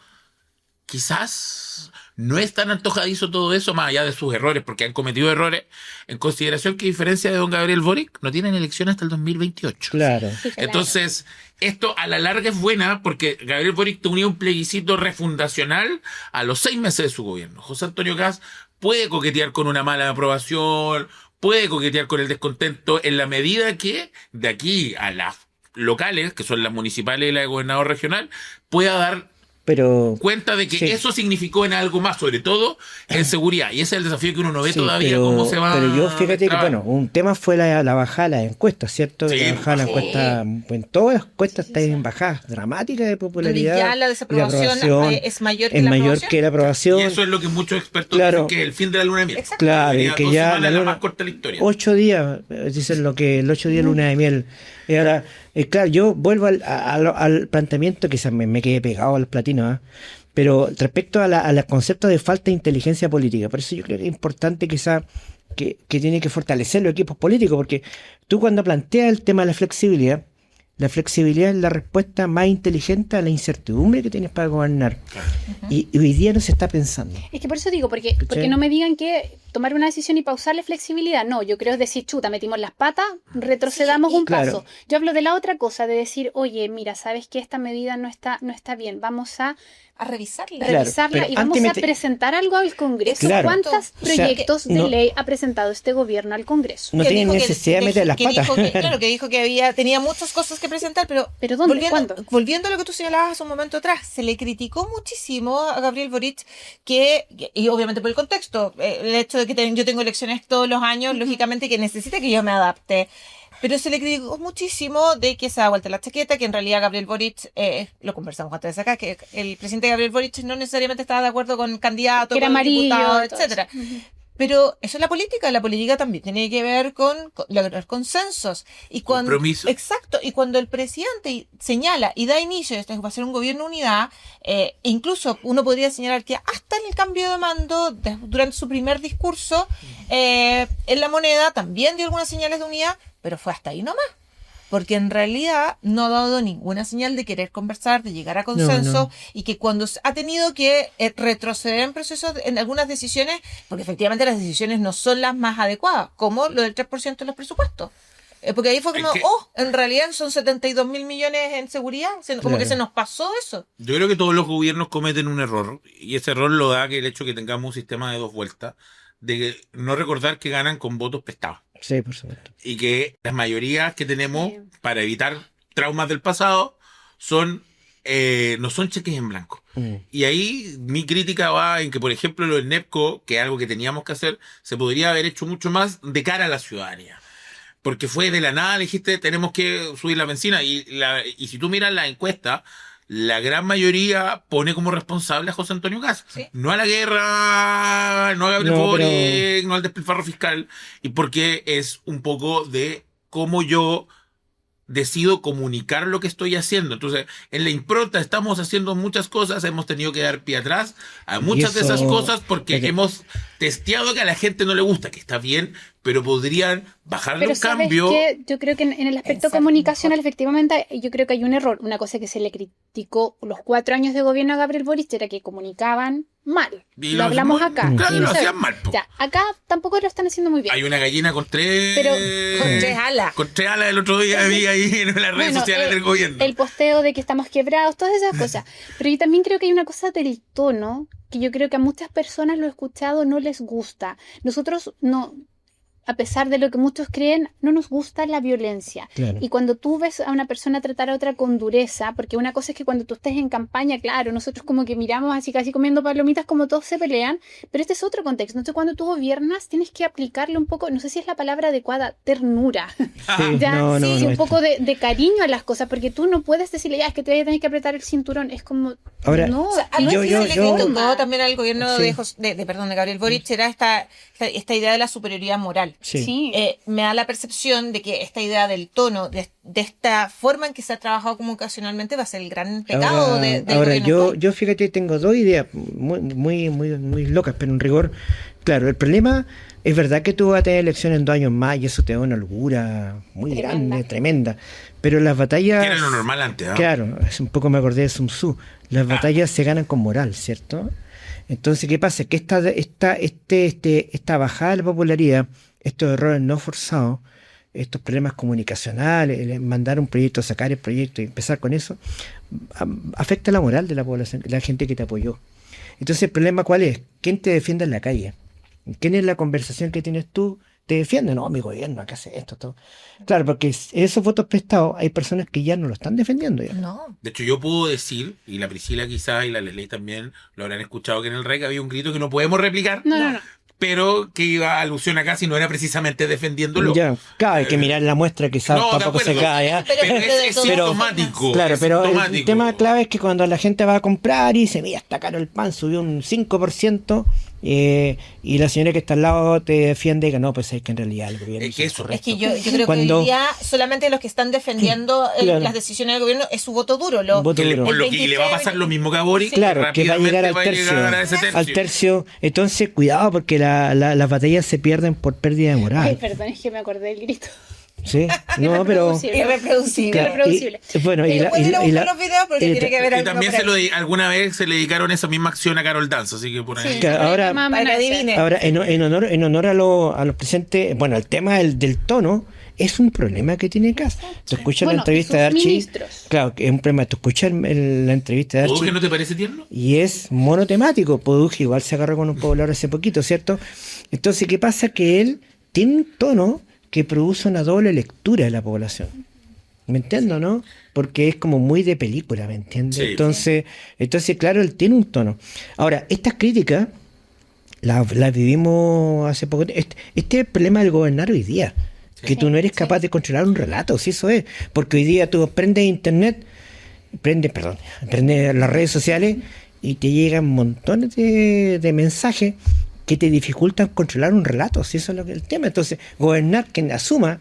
Quizás no es tan antojadizo todo eso, más allá de sus errores, porque han cometido errores, en consideración que a diferencia de don Gabriel Boric, no tienen elección hasta el 2028. Claro. Sí, claro. Entonces, esto a la larga es buena porque Gabriel Boric tenía un plebiscito refundacional a los 6 meses de su gobierno. José Antonio Cast puede coquetear con una mala aprobación, puede coquetear con el descontento en la medida que de aquí a las locales, que son las municipales y la de gobernador regional, pueda dar pero cuenta de que sí. eso significó en algo más, sobre todo en seguridad. Y ese es el desafío que uno no ve Sí, todavía cómo se va. pero yo fíjate que, trabajando. bueno, un tema fue la bajada de las encuestas, ¿cierto? Sí, La bajada de las bajó. encuestas, en todas las encuestas están en bajadas dramáticas de Donde popularidad. ya la y desaprobación es mayor que es la mayor aprobación. que la aprobación. Y eso es lo que muchos expertos Claro. dicen que es el fin de la luna de miel. Exacto. Claro, y Sería que 2 ya semanas la la luna, más corta de la historia. 8 días, dicen lo que el 8 días luna de miel. Y ahora, claro, yo vuelvo al planteamiento, quizás me quedé pegado al platino, ¿ah? Pero respecto al concepto de falta de inteligencia política, por eso yo creo que es importante quizás que tiene que fortalecer los equipos políticos, porque tú cuando planteas el tema de la flexibilidad es la respuesta más inteligente a la incertidumbre que tienes para gobernar. Y hoy día no se está pensando. Es que por eso digo, porque no me digan que tomar una decisión y pausarle flexibilidad. No, yo creo es decir, chuta, metimos las patas, retrocedamos un claro. paso. Yo hablo de la otra cosa, de decir, oye, mira, sabes que esta medida no está bien, vamos a revisarla. Claro, revisarla pero y vamos antes a presentar algo al Congreso. Claro. ¿Cuántos O sea, proyectos de no- ley ha presentado este gobierno al Congreso? No Que tienen dijo que- necesidad de meter las que patas. dijo que- claro, que dijo que tenía muchas cosas que presentar, pero ¿Dónde? ¿Cuándo? volviendo a lo que tú señalabas hace un momento atrás, se le criticó muchísimo a Gabriel Boric y obviamente por el contexto, el hecho de que yo tengo elecciones todos los años, lógicamente que necesita que yo me adapte. Pero se le criticó muchísimo de que se da vuelta la chaqueta, que en realidad Gabriel Boric, lo conversamos antes acá, que el presidente Gabriel Boric no necesariamente estaba de acuerdo con candidatos, Que era con amarillo, diputados, todo etcétera. eso. Ujú. Pero eso es la política también tiene que ver con lograr consensos. Y cuando, Compromiso. exacto, y cuando el presidente señala y da inicio a esto, que va a ser un gobierno de unidad, e incluso uno podría señalar que hasta en el cambio de mando, durante su primer discurso, en la moneda también dio algunas señales de unidad, pero fue hasta ahí nomás. Porque en realidad no ha dado ninguna señal de querer conversar, de llegar a consenso, No. y que cuando ha tenido que retroceder en procesos, en algunas decisiones, porque efectivamente las decisiones no son las más adecuadas, como lo del 3% de los presupuestos. Porque ahí fue como, Es que- en realidad son 72.000 millones en seguridad, como Claro. que se nos pasó eso. Yo creo que todos los gobiernos cometen un error, y ese error lo da que el hecho que tengamos un sistema de 2 vueltas, de no recordar que ganan con votos prestados. Sí, por supuesto. Y que las mayorías que tenemos Sí. para evitar traumas del pasado no son cheques en blanco. Y ahí mi crítica va en que, por ejemplo, lo del NEPCO, que es algo que teníamos que hacer, se podría haber hecho mucho más de cara a la ciudadanía. Porque fue de la nada, le dijiste, tenemos que subir la benzina. Y si tú miras la encuesta, la gran mayoría pone como responsable a José Antonio Kast. Sí. No a la guerra, no a Gabriel No, Boric, no al despilfarro fiscal. Y porque es un poco de cómo yo decido comunicar lo que estoy haciendo. Entonces, en la impronta estamos haciendo muchas cosas, hemos tenido que dar pie atrás a muchas de esas eso- cosas porque Oye. hemos testeado que a la gente no le gusta, que está bien, pero podrían bajarle Pero un ¿sabes cambio. qué? Yo creo que en el aspecto Pensar comunicacional, mejor. efectivamente, yo creo que hay un error. Una cosa que se le criticó los 4 años de gobierno a Gabriel Boric era que comunicaban mal. Y Lo hablamos hacen acá. mal. Claro, Y lo no se- hacían mal, po. Ya, acá tampoco lo están haciendo muy bien. Hay una gallina con tres... Pero- Con 3 alas. Con 3 alas el otro día vi ahí en las redes Bueno, sociales del gobierno. El posteo de que estamos quebrados, todas esas cosas. Pero yo también creo que hay una cosa del tono que yo creo que a muchas personas lo he escuchado no les gusta. Nosotros no, a pesar de lo que muchos creen, no nos gusta la violencia. Claro. Y cuando tú ves a una persona tratar a otra con dureza, porque una cosa es que cuando tú estés en campaña, claro, nosotros como que miramos así casi comiendo palomitas como todos se pelean, pero este es otro contexto. Entonces cuando tú gobiernas tienes que aplicarle un poco, no sé si es la palabra adecuada, ternura. Sí, Ya, no, sí, un es- poco de cariño a las cosas, porque tú no puedes decirle, ya, es que te vas a tener que apretar el cinturón. Es como, Ahora, no, O sea, algo Yo- que yo- se le yo- criticó también al gobierno Sí. de Gabriel Boric era esta idea de la superioridad moral. Sí. sí. Me da la percepción de que esta idea del tono, de esta forma en que se ha trabajado comunicacionalmente va a ser el gran pecado Ahora, del ahora gobierno yo, actual. yo fíjate, tengo 2 ideas muy locas, pero en rigor, claro, el problema es verdad que tú vas a tener elecciones en 2 años más y eso te da una holgura muy Tremenda. grande, tremenda. Pero las batallas... Que era lo normal antes, ¿ah? Claro, es un poco me acordé de Sun Tzu. Las batallas se ganan con moral, ¿cierto? Entonces, ¿qué pasa? Que esta bajada de la popularidad, estos errores no forzados, estos problemas comunicacionales, el mandar un proyecto, sacar el proyecto y empezar con eso, afecta la moral de la población, la gente que te apoyó. Entonces, ¿el problema cuál es? ¿Quién te defiende en la calle? ¿Quién es la conversación que tienes tú te defienden. No, mi gobierno, ¿qué hace esto? Todo. Claro, porque esos votos prestados hay personas que ya no lo están defendiendo. Ya. No. De hecho, yo puedo decir, y la Priscila quizás y la Leslie también lo habrán escuchado, que en el REC había un grito que no podemos replicar, No. pero que iba a alusión acá si no era precisamente defendiéndolo. Ya, claro, hay que mirar la muestra, quizás No, de tampoco se acuerdo. cae. ¿Ah? Pero es Pero- sintomático. Claro, es pero sintomático. el tema clave es que cuando la gente va a comprar y dice, mira, está caro el pan, subió un 5%, y la señora que está al lado te defiende que no, pues es que en realidad el gobierno Es que hizo eso- lo Es que correcto. yo creo Cuando- que hoy día solamente los que están defendiendo Claro. las decisiones del gobierno es su voto duro. Lo, Voto Que le, duro. por El lo que le va a 23, pasar lo mismo que a Boric. Claro, que va a llegar al rápidamente tercio. va a llegar a ese tercio. Al tercio. Entonces, cuidado, porque las batallas se pierden por pérdida de Ay, moral. perdón, es que me acordé del grito. ¿Sí? No, pero... irreproducible. Claro, Irreproducible. bueno, Pueden ir a buscar los videos porque tiene que ver Y algo también por ahí. alguna vez se le dedicaron esa misma acción a Carol Dance, así que por ahí. Sí, Claro, ahora- más o Para que menos ese. adivine. Ahora, en honor a los presentes, bueno, el tema del tono es un problema que tiene Kast. Tú escuchas Bueno, la entrevista y de sus Archie. ministros. Claro, que es un problema. Tú escuchas la entrevista de ¿O Archie. que no te parece tierno? Y es monotemático. Poduje igual se agarró con un poblador hace poquito, ¿cierto? Entonces, ¿qué pasa? Que él tiene un tono que produce una doble lectura de la población. ¿Me entiendo, no? Porque es como muy de película, ¿me entiendes? Sí. Entonces, claro, él tiene un tono. Ahora, estas críticas las vivimos hace poco. Este es el problema del gobernar hoy día. Que tú no eres capaz de controlar un relato, si eso es. Porque hoy día tú prendes internet, prendes las redes sociales y te llegan montones de mensajes que te dificultan controlar un relato, si eso es lo que es el tema. Entonces, gobernar, quien asuma,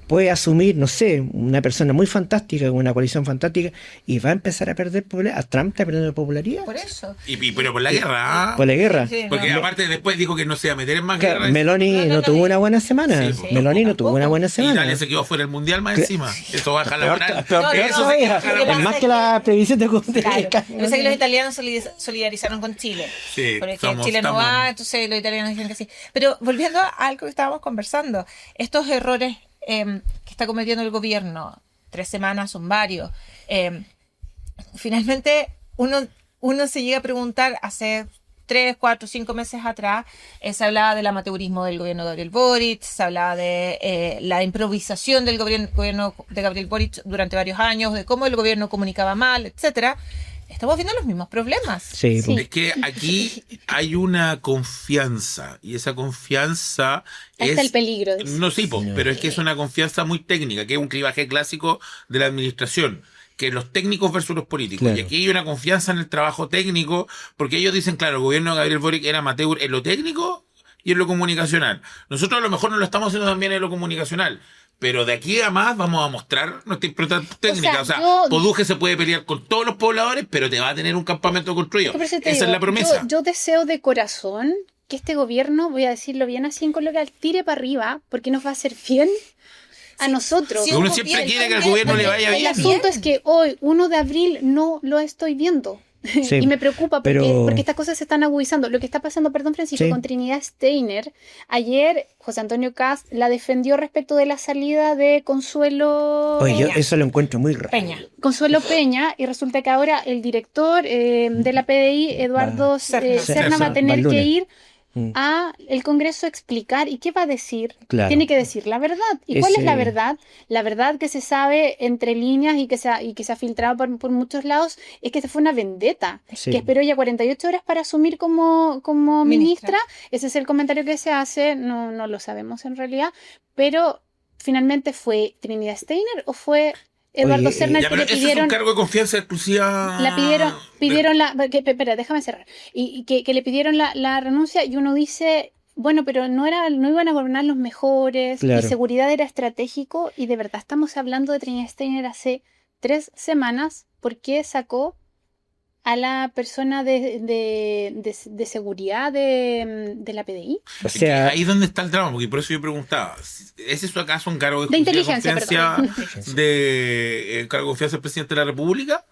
puede asumir, no sé, una persona muy fantástica, con una coalición fantástica, y va a empezar a perder popularidad. Trump está perdiendo popularidad Por eso. Pero por la guerra. ¿ah? por la guerra. Sí, sí. Porque No. aparte después dijo que no se iba a meter en más Claro, guerra. Meloni no tuvo una buena semana. Sí, pues, Meloni no tampoco. tuvo una buena semana. Italia se quedó fuera del mundial más encima. Eso baja la Peor, moral. peor, No, peor no, todavía. lo que pasa Es más es que la previsión de Claro. Yo sé que los italianos solidarizaron con Chile. Sí, Porque somos- Chile no estamos- va, entonces los italianos dicen que sí. Pero volviendo a algo que estábamos conversando, estos errores que está cometiendo el gobierno, 3 semanas son varios. Finalmente, uno se llega a preguntar, hace 3, 4, 5 meses atrás, se hablaba del amateurismo del gobierno de Gabriel Boric, se hablaba de la improvisación del gobierno de Gabriel Boric durante varios años, de cómo el gobierno comunicaba mal, etcétera. Estamos viendo los mismos problemas. Sí, Sí. Es que aquí hay una confianza y esa confianza Ahí está el peligro. dice. No, sí, pero es que es una confianza muy técnica, que es un clivaje clásico de la administración, que los técnicos versus los políticos. Claro. Y aquí hay una confianza en el trabajo técnico, porque ellos dicen, claro, el gobierno de Gabriel Boric era amateur en lo técnico y en lo comunicacional. Nosotros a lo mejor no lo estamos haciendo también en lo comunicacional. Pero de aquí a más vamos a mostrar nuestra impronta técnica. O sea, yo- Poduje se puede pelear con todos los pobladores, pero te va a tener un campamento construido. Por eso te Esa digo, es la promesa. Yo deseo de corazón que este gobierno, voy a decirlo bien así en coloquial, tire para arriba, porque nos va a hacer bien a nosotros. sí, Uno siempre quiere que al gobierno le vaya El bien. asunto es que hoy, 1 de abril, no lo estoy viendo. Sí, Y me preocupa porque, pero- porque estas cosas se están agudizando. Lo que está pasando, perdón Francisco, Sí. con Trinidad Steiner, ayer José Antonio Kast la defendió respecto de la salida de Consuelo Oye, yo Peña. eso lo encuentro muy raro. Peña, y resulta que ahora el director de la PDI, Eduardo Serna. Serna, va a tener Va el que lunes. ir Mm. a el Congreso a explicar. ¿Y qué va a decir? Claro. Tiene que decir la verdad. ¿Y cuál es Ese- la verdad? La verdad que se sabe entre líneas y que se ha filtrado por muchos lados es que esta fue una vendetta, Sí. que esperó ya 48 horas para asumir como ministra. Ministra. Ese es el comentario que se hace, no lo sabemos en realidad, pero finalmente ¿fue Trinidad Steiner o fue Eduardo Oye, Serna el Ya, que pero le ese es pidieron? un cargo de confianza exclusiva. La pidieron espera, déjame cerrar. Y que le pidieron la renuncia y uno dice, bueno, pero no iban a gobernar los mejores, Claro. y seguridad era estratégico, y de verdad estamos hablando de Trinidad Steiner hace 3 semanas, porque sacó a la persona de seguridad de la PDI. O Es que sea, ahí es donde está el drama, porque por eso yo preguntaba, ¿es eso acaso un cargo De exclusiva inteligencia, confianza de cargo de confianza del presidente de la República?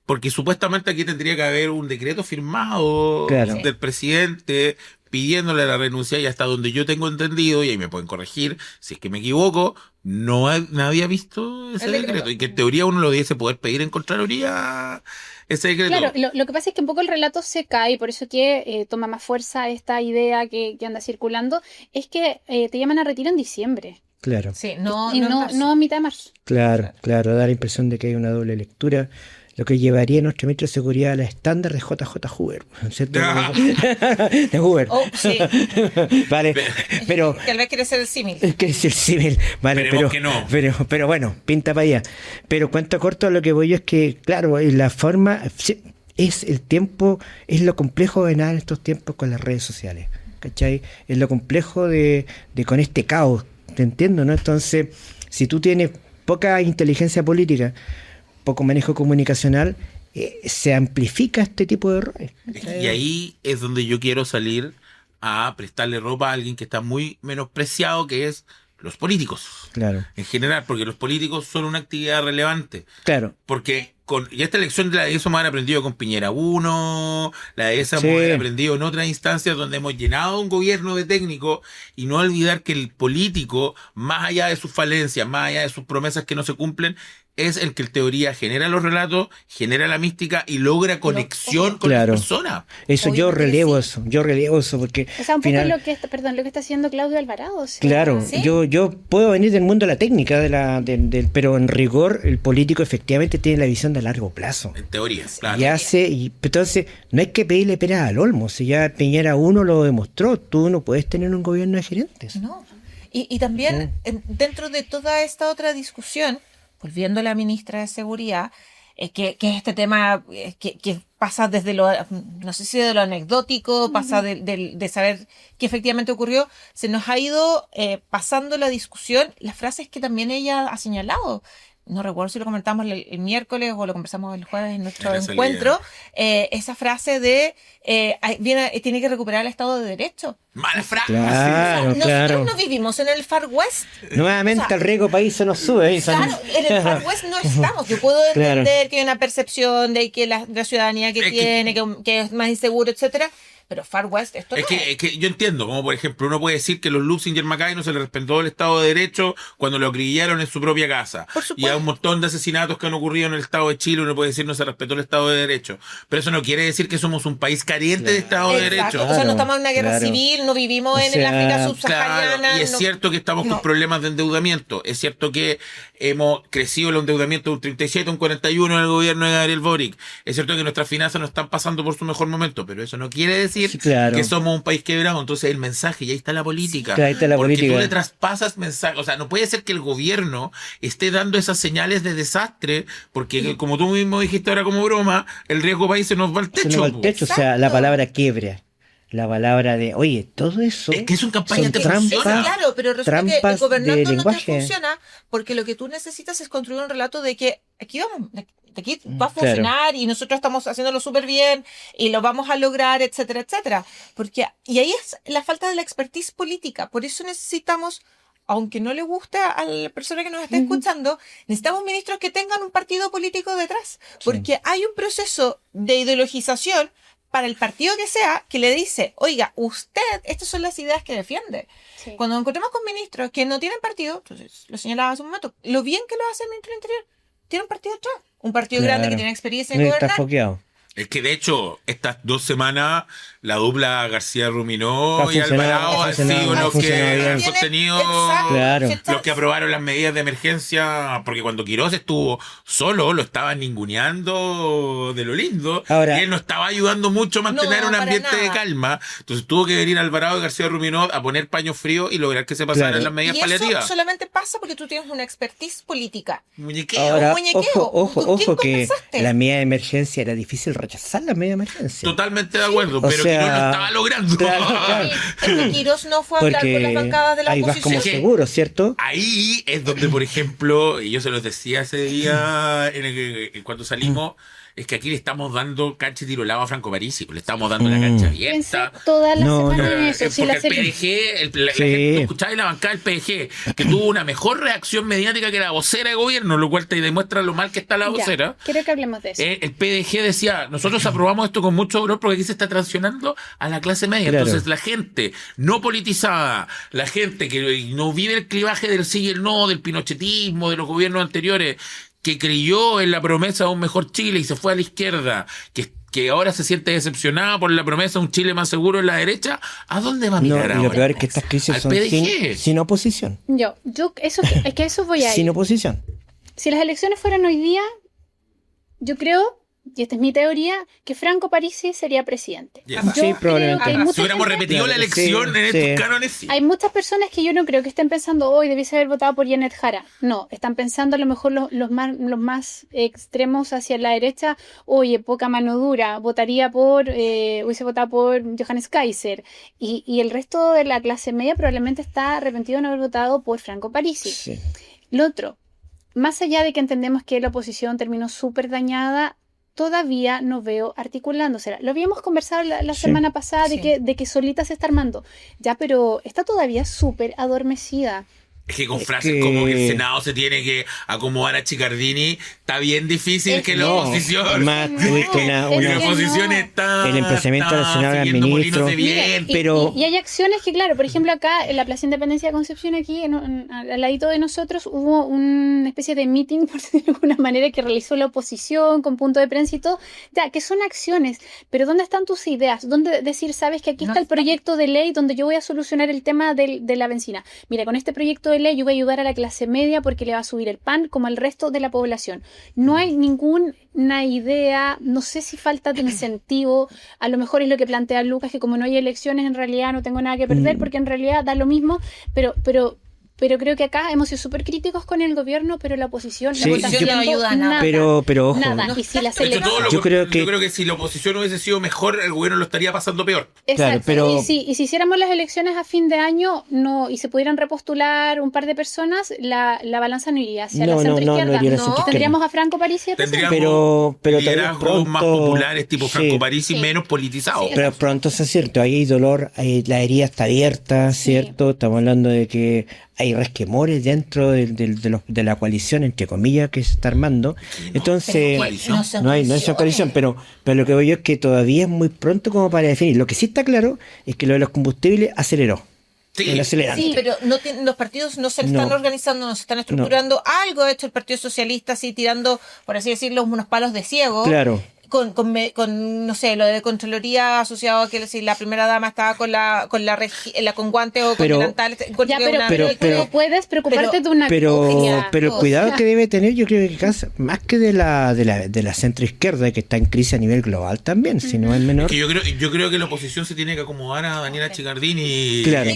Porque supuestamente aquí tendría que haber un decreto firmado Claro. del presidente pidiéndole la renuncia, y hasta donde yo tengo entendido, y ahí me pueden corregir si es que me equivoco, nadie había visto ese decreto, y que en teoría uno lo debiese poder pedir en Contraloría ese decreto. Claro, lo que pasa es que un poco el relato se cae, por eso que toma más fuerza esta idea que anda circulando, es que te llaman a retiro en diciembre. Claro, Sí, Y no a mitad de marzo. claro, da la impresión de que hay una doble lectura, lo que llevaría a nuestro ministro de Seguridad a la estándar de JJ Hoover, ¿cierto? De Hoover. Oh, sí. Vale, pero Tal vez quiere ser el símil. que es el civil, vale, Esperemos que no. pero bueno, pinta para allá. Pero cuento corto, lo que voy yo es que, claro, la forma es el tiempo, es lo complejo de nada en estos tiempos con las redes sociales, ¿cachai? Es lo complejo de con este caos, te entiendo, ¿no? Entonces, si tú tienes poca inteligencia política, poco manejo comunicacional, se amplifica este tipo de errores. Y ahí es donde yo quiero salir a prestarle ropa a alguien que está muy menospreciado, que es los políticos. Claro, En general, porque los políticos son una actividad relevante. claro. Porque y esta elección de la de eso me han aprendido con Piñera 1, la de esa Sí. me han aprendido en otras instancias donde hemos llenado un gobierno de técnicos, y no olvidar que el político, más allá de sus falencias, más allá de sus promesas que no se cumplen, es el que en teoría genera los relatos, genera la mística y logra conexión con Claro. las personas. Eso yo Obviamente que sí. relevo eso, porque O sea, un poco final- lo que está haciendo Claudio Alvarado. O sea, Claro, ¿Sí? yo puedo venir del mundo de la técnica, pero en rigor el político efectivamente tiene la visión de largo plazo. En teoría, claro. Entonces no hay que pedirle peras al olmo, si ya Piñera 1 lo demostró, tú no puedes tener un gobierno de gerentes. No. Y también, dentro de toda esta otra discusión, volviendo a la ministra de Seguridad, que es este tema que pasa desde lo, no sé si de lo anecdótico, pasa de saber qué efectivamente ocurrió, se nos ha ido pasando la discusión, las frases que también ella ha señalado. No recuerdo si lo comentamos el miércoles o lo conversamos el jueves en nuestro Casualidad. encuentro, esa frase de tiene que recuperar el Estado de Derecho. Mala frase. Claro, Nosotros claro. no vivimos en el Far West. Nuevamente O sea, el riesgo país se nos sube. Claro, en el Far West no estamos. Yo puedo Claro. entender que hay una percepción de que la ciudadanía que Es que- tiene, que es más inseguro, etcétera. Pero Far West, esto no Es que yo entiendo, como por ejemplo, uno puede decir que los Lusinger Mackay no se le respetó el Estado de Derecho cuando lo acribillaron en su propia casa. Por Y supuesto. hay un montón de asesinatos que han ocurrido en el Estado de Chile, uno puede decir no se respetó el Estado de Derecho. Pero eso no quiere decir que somos un país carente de Estado de Exacto. Derecho. O sea, no estamos en una guerra Claro. civil, no vivimos en el sea, África subsahariana. Claro, y es no- cierto que estamos no. con problemas de endeudamiento. Es cierto que hemos crecido el endeudamiento de un 37 a un 41 en el gobierno de Gabriel Boric. Es cierto que nuestras finanzas no están pasando por su mejor momento, pero eso no quiere decir Sí, claro. que somos un país quebrado. Entonces el mensaje, y ahí está la política. Sí, ahí está la porque política. tú le traspasas mensajes. O sea, no puede ser que el gobierno esté dando esas señales de desastre, porque como tú mismo dijiste ahora como broma, el riesgo país se nos va al Se nos techo. va al po. techo, o sea, la palabra quiebra, la palabra de, oye, todo eso Es que es una campaña son que trampas, funciona. Claro, pero resulta que el trampas de gobernante no te lenguaje. funciona porque lo que tú necesitas es construir un relato de que aquí vamos, de aquí va a Claro. funcionar y nosotros estamos haciéndolo súper bien y lo vamos a lograr, etcétera, etcétera. Y ahí es la falta de la expertise política. Por eso necesitamos, aunque no le guste a la persona que nos está escuchando, necesitamos ministros que tengan un partido político detrás. Porque hay un proceso de ideologización para el partido que sea, que le dice, oiga, usted, estas son las ideas que defiende. Sí. Cuando nos encontramos con ministros que no tienen partido, entonces lo señalaba hace un momento, lo bien que lo hace el ministro del Interior, tiene un partido atrás, un partido Claro. grande que tiene experiencia en No está gobernar. foqueado. Es que de hecho, estas 2 semanas, la dupla García Ruminó Ha y funcionado, Alvarado ha han sido funcionado, los ha que funcionado bien. han Tiene- sostenido, exacto, Claro. si está- los que aprobaron las medidas de emergencia, porque cuando Quirós estuvo solo, lo estaban ninguneando de lo lindo, Ahora- y él no estaba ayudando mucho a mantener No, un para ambiente de nada. calma. Entonces tuvo que venir Alvarado y García Ruminó a poner paños fríos y lograr que se pasaran Claro. las medidas Y eso paliativas. solamente pasa porque tú tienes una expertise política. Muñequeo. Ahora, muñequeo. ojo, ¿Con quién ojo, que conversaste? la medida de emergencia era difícil rechazar la medida de emergencia. Totalmente de acuerdo, O pero sea, Quirós lo estaba logrando. claro, claro. Es que Quirós no fue a hablar con las Porque bancadas de la ahí vas como oposición. seguro, ¿cierto? Ahí es donde, por ejemplo, y yo se los decía ese día cuando salimos, es que aquí le estamos dando cancha y tiro lado a Franco Parisi, le estamos dando la cancha Pensé abierta. toda la No, semana no, en eso. Si Porque la el serie- PDG, la Sí. gente escuchaba en la bancada del PDG, que tuvo una mejor reacción mediática que la vocera de gobierno, lo cual te demuestra lo mal que está la Ya, vocera. quiero que hablemos de eso. El PDG decía, nosotros aprobamos esto con mucho dolor porque aquí se está traicionando a la clase media. Claro. Entonces la gente no politizada, la gente que no vive el clivaje del sí y el no, del pinochetismo, de los gobiernos anteriores, que creyó en la promesa de un mejor Chile y se fue a la izquierda, que ahora se siente decepcionada por la promesa de un Chile más seguro en la derecha, ¿a dónde va a No, mirar y ahora? lo peor es que estas crisis Al son PDG. sin oposición. Es que eso voy a Sin ir. oposición. Si las elecciones fueran hoy día, yo creo, y esta es mi teoría, que Franco Parisi sería presidente. Yes. Yo Sí, creo probablemente. que hay Si mucha hubiéramos gente- repetido la Claro, elección sí, en sí. estos cánones, sí. Hay muchas personas que yo no creo que estén pensando hoy debiese haber votado por Janet Jara. No, están pensando a lo mejor los más extremos hacia la derecha. Oye, poca mano dura, hubiese votado por Johannes Kaiser. Y el resto de la clase media probablemente está arrepentido de no haber votado por Franco Parisi. Sí. Lo otro, más allá de que entendemos que la oposición terminó súper dañada, todavía no veo articulándose. Lo habíamos conversado la Sí, semana pasada sí. de que solita se está armando. Ya, pero está todavía súper adormecida. Es que con Es frases que- como que el Senado se tiene que acomodar a Chicardini, está bien difícil Es que que- la No, oposición. más No, tuviste Y la es que oposición no. está. El emplazamiento del señor siguiendo ministro. molinos de Mira, viento. pero- y hay acciones que, claro, por ejemplo, acá en la Plaza Independencia de Concepción, aquí al ladito de nosotros, hubo una especie de meeting, por decirlo de alguna manera, que realizó la oposición con punto de prensa y todo. Ya, que son acciones, pero ¿dónde están tus ideas? ¿Dónde decir, sabes que aquí No está el está. proyecto de ley donde yo voy a solucionar el tema de la benzina? Mira, con este proyecto de ley yo voy a ayudar a la clase media porque le va a subir el pan como al resto de la población. No hay ninguna idea, no sé si falta de incentivo, a lo mejor es lo que plantea Lucas, que como no hay elecciones en realidad no tengo nada que perder porque en realidad da lo mismo, pero creo que acá hemos sido súper críticos con el gobierno, pero la oposición Sí, no está yo- haciendo no ayuda a nada. Pero ojo, nada. No Y si está las De hecho, elecciones... yo creo que- creo que si la oposición hubiese sido mejor, el gobierno lo estaría pasando peor. Claro, Exacto. pero- Y si hiciéramos las elecciones a fin de año y se pudieran repostular un par de personas, la balanza no iría hacia la no centroizquierda. iría a la No. centroizquierda. Tendríamos a Franco Parisi de Tendríamos presidente. Pero todavía liderazgos más pronto- populares, tipo sí. Franco Parisi, Sí. menos politizados. Sí. Pero pronto se cierto, ahí hay dolor, la herida está abierta, ¿cierto? Estamos hablando de que hay resquemores dentro de la coalición, entre comillas, que se está armando. Entonces, coalición. no hay coalición, pero lo que veo yo es que todavía es muy pronto como para definir. Lo que sí está claro es que lo de los combustibles aceleró. Sí. El acelerante. Sí. Pero los partidos no se No. están organizando, no se están estructurando. Algo ha hecho el Partido Socialista, así tirando, por así decirlo, unos palos de ciego. Claro. Con no sé, lo de Contraloría asociado a que si la primera dama estaba con guantes o con Pero- delantales. encuentro Ya, que pero, una- pero- no puedes preocuparte de una Pero cosa. el cuidado que debe tener, yo creo que más que de la centroizquierda, que está en crisis a nivel global también, si no es menor. Que yo creo que la oposición se tiene que acomodar a Daniela Chicardini. Claro,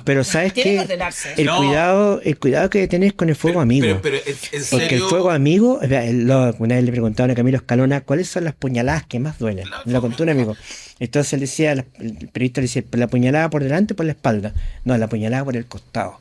pero ¿sabes Tiene que qué? ordenarse. El No. cuidado que tenés con el fuego amigo. Pero en Porque el serio, fuego amigo, una vez le preguntaban a Camilo Escalona cuáles son las puñaladas que más duelen. Me lo contó un amigo. Entonces él decía, el periodista le decía, ¿la puñalada por delante o por la espalda? No, la puñalada por el costado.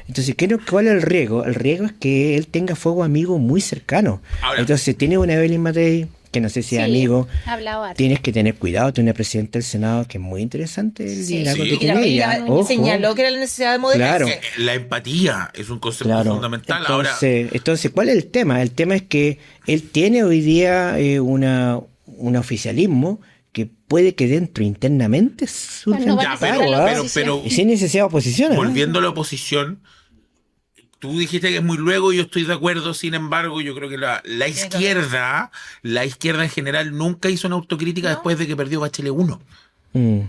Entonces, ¿cuál es el riesgo? El riesgo es que él tenga fuego amigo muy cercano. Ahora- Entonces, si tienes una Evelyn Matei, que no sé si es Sí, amigo, ha hablado harto. tienes que tener cuidado. Tiene una presidenta del Senado que es muy interesante el Sí, liderazgo sí. que Y tiene ella. Ojo. señaló que era la necesidad de modelarse. Claro. la empatía es un concepto Claro. fundamental. Entonces, ¿cuál es el tema? El tema es que él tiene hoy día un oficialismo que puede que dentro internamente surja No un van a Ya, sacar paro, a la ¿ah? oposición. Y sin necesidad de oposición. ¿ah? volviendo a la oposición, tú dijiste que es muy luego y yo estoy de acuerdo. Sin embargo, yo creo que la izquierda en general nunca hizo una autocrítica después de que perdió Bachelet 1. Mm.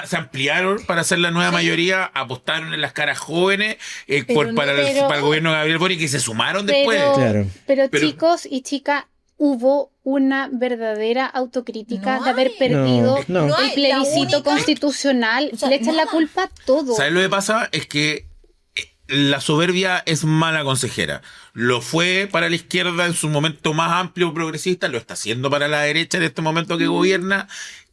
Se ampliaron para hacer la nueva mayoría, apostaron en las caras jóvenes Pero para pero- el gobierno de Gabriel Boric, y se sumaron después. Claro. Pero Pero- chicos y chicas, hubo una verdadera autocrítica No de haber hay. perdido No, no. el hay. plebiscito La única- constitucional. O sea, Le echan la nada. culpa a todo. ¿Sabes lo que pasa? Es que la soberbia es mala consejera. Lo fue para la izquierda en su momento más amplio progresista, lo está haciendo para la derecha en este momento que gobierna.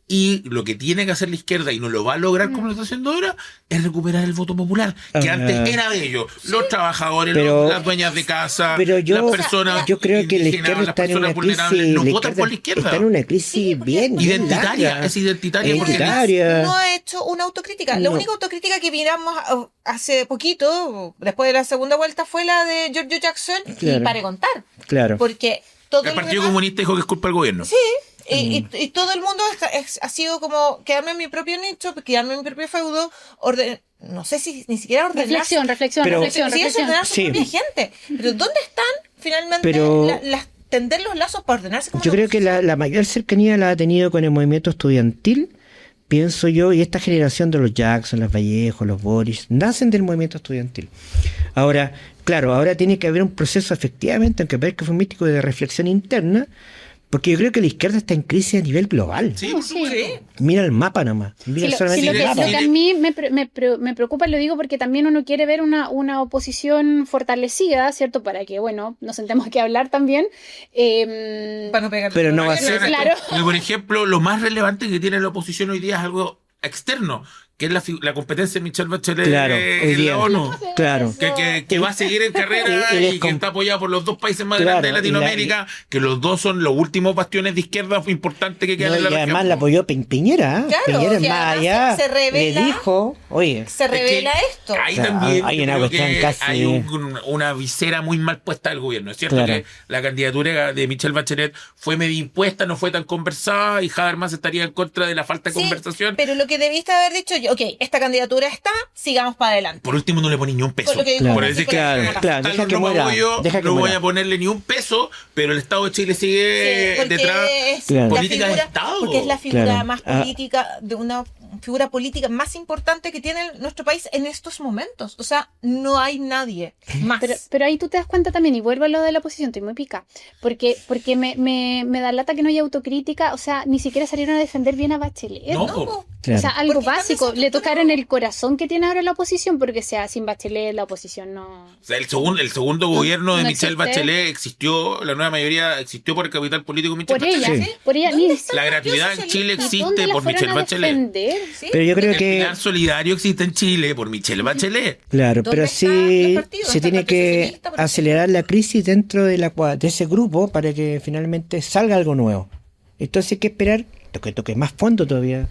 Y lo que tiene que hacer la izquierda, y no lo va a lograr como lo está haciendo ahora, es recuperar el voto popular, que antes era de ellos. Los trabajadores, las dueñas de casa, pero las personas yo creo que la indígenas, izquierda las está en personas una vulnerables, crisis, no votan por la izquierda. está en una crisis bien Identitaria, larga. es identitaria. Identitaria. No ha hecho una autocrítica. La No. única autocrítica que miramos hace poquito, después de la segunda vuelta, fue la de Giorgio Jackson, Claro. y para contar. Claro. Porque todo El Partido demás- Comunista dijo que es culpa del gobierno. Sí, y todo el mundo ha sido como quedarme en mi propio nicho, quedarme en mi propio feudo, no sé si ni siquiera ordenar. Reflexión, Pero- reflexión. Sí, es ordenar su Sí. propia gente. Pero ¿dónde están finalmente Pero- tender los lazos para ordenarse como Yo una creo que la mayor cercanía la ha tenido con el movimiento estudiantil, pienso yo, y esta generación de los Jackson, los Vallejos, los Boris, nacen del movimiento estudiantil. Ahora, claro, ahora tiene que haber un proceso efectivamente, aunque parezca fumístico, de reflexión interna, porque yo creo que la izquierda está en crisis a nivel global. Sí, No, por sí. supuesto. Mira el mapa nomás. Mira Sí, solamente lo el que, mapa. lo que a mí me preocupa, lo digo porque también uno quiere ver una oposición fortalecida, ¿cierto? Para que, bueno, nos sentemos aquí a hablar también. Para no pegar. Pero no va a ser- Claro. Y, por ejemplo, lo más relevante que tiene la oposición hoy día es algo externo, que es la competencia de Michelle Bachelet Claro, hoy en día. la ONU. Claro. Que va a seguir en carrera Él es y que está apoyado por los dos países más Claro, grandes de Latinoamérica, que los dos son los últimos bastiones de izquierda importantes que quedan No, en la y además región. la apoyó Piñera. ¿eh? Claro, Piñera es que más además allá. se revela- Le dijo, oye, Se revela Es que esto. Ahí O sea, también hay yo una creo cuestión que casi- hay una visera muy mal puesta del gobierno. Es cierto Claro. que la candidatura de Michelle Bachelet fue medio impuesta, no fue tan conversada, y Habermas estaría en contra de la falta de Sí, conversación. pero lo que debiste haber dicho, ok, esta candidatura está, sigamos para adelante. Por último, no le poní ni un peso. Por lo que dijo Claro, Por decir que claro, claro, deja que muera, deja que no voy muera. a ponerle ni un peso, pero el Estado de Chile sigue Sí, porque detrás. es Claro. la Política de figura- Estado. Porque es la figura Claro. más Ah. política, de una figura política más importante que tiene nuestro país en estos momentos. O sea, no hay nadie más. Pero ahí tú te das cuenta también, y vuelvo a lo de la oposición, estoy muy pica, porque me da lata que no haya autocrítica, o sea, ni siquiera salieron a defender bien a Bachelet. No, No, po. po. Claro. O sea, algo Porque básico, también se le estructura- tocaron el corazón que tiene ahora la oposición, porque sea sin Bachelet la oposición no... O sea, el segundo gobierno de no Michelle existe. Bachelet existió, la nueva mayoría existió por el capital político de Michelle Por ella, Bachelet. Sí. por ella, ¿Dónde ni está La el gratuidad Partido en Chile Socialista? ¿y dónde existe la por fueron Michelle a Bachelet. defender? ¿Sí? Pero yo creo El que... pilar solidario existe en Chile por Michelle Bachelet. Claro, ¿Dónde pero están sí los partidos? se ¿Está el tiene Partido que Socialista, por ejemplo? acelerar la crisis dentro de de ese grupo para que finalmente salga algo nuevo. Entonces hay que esperar que toque más fondo todavía.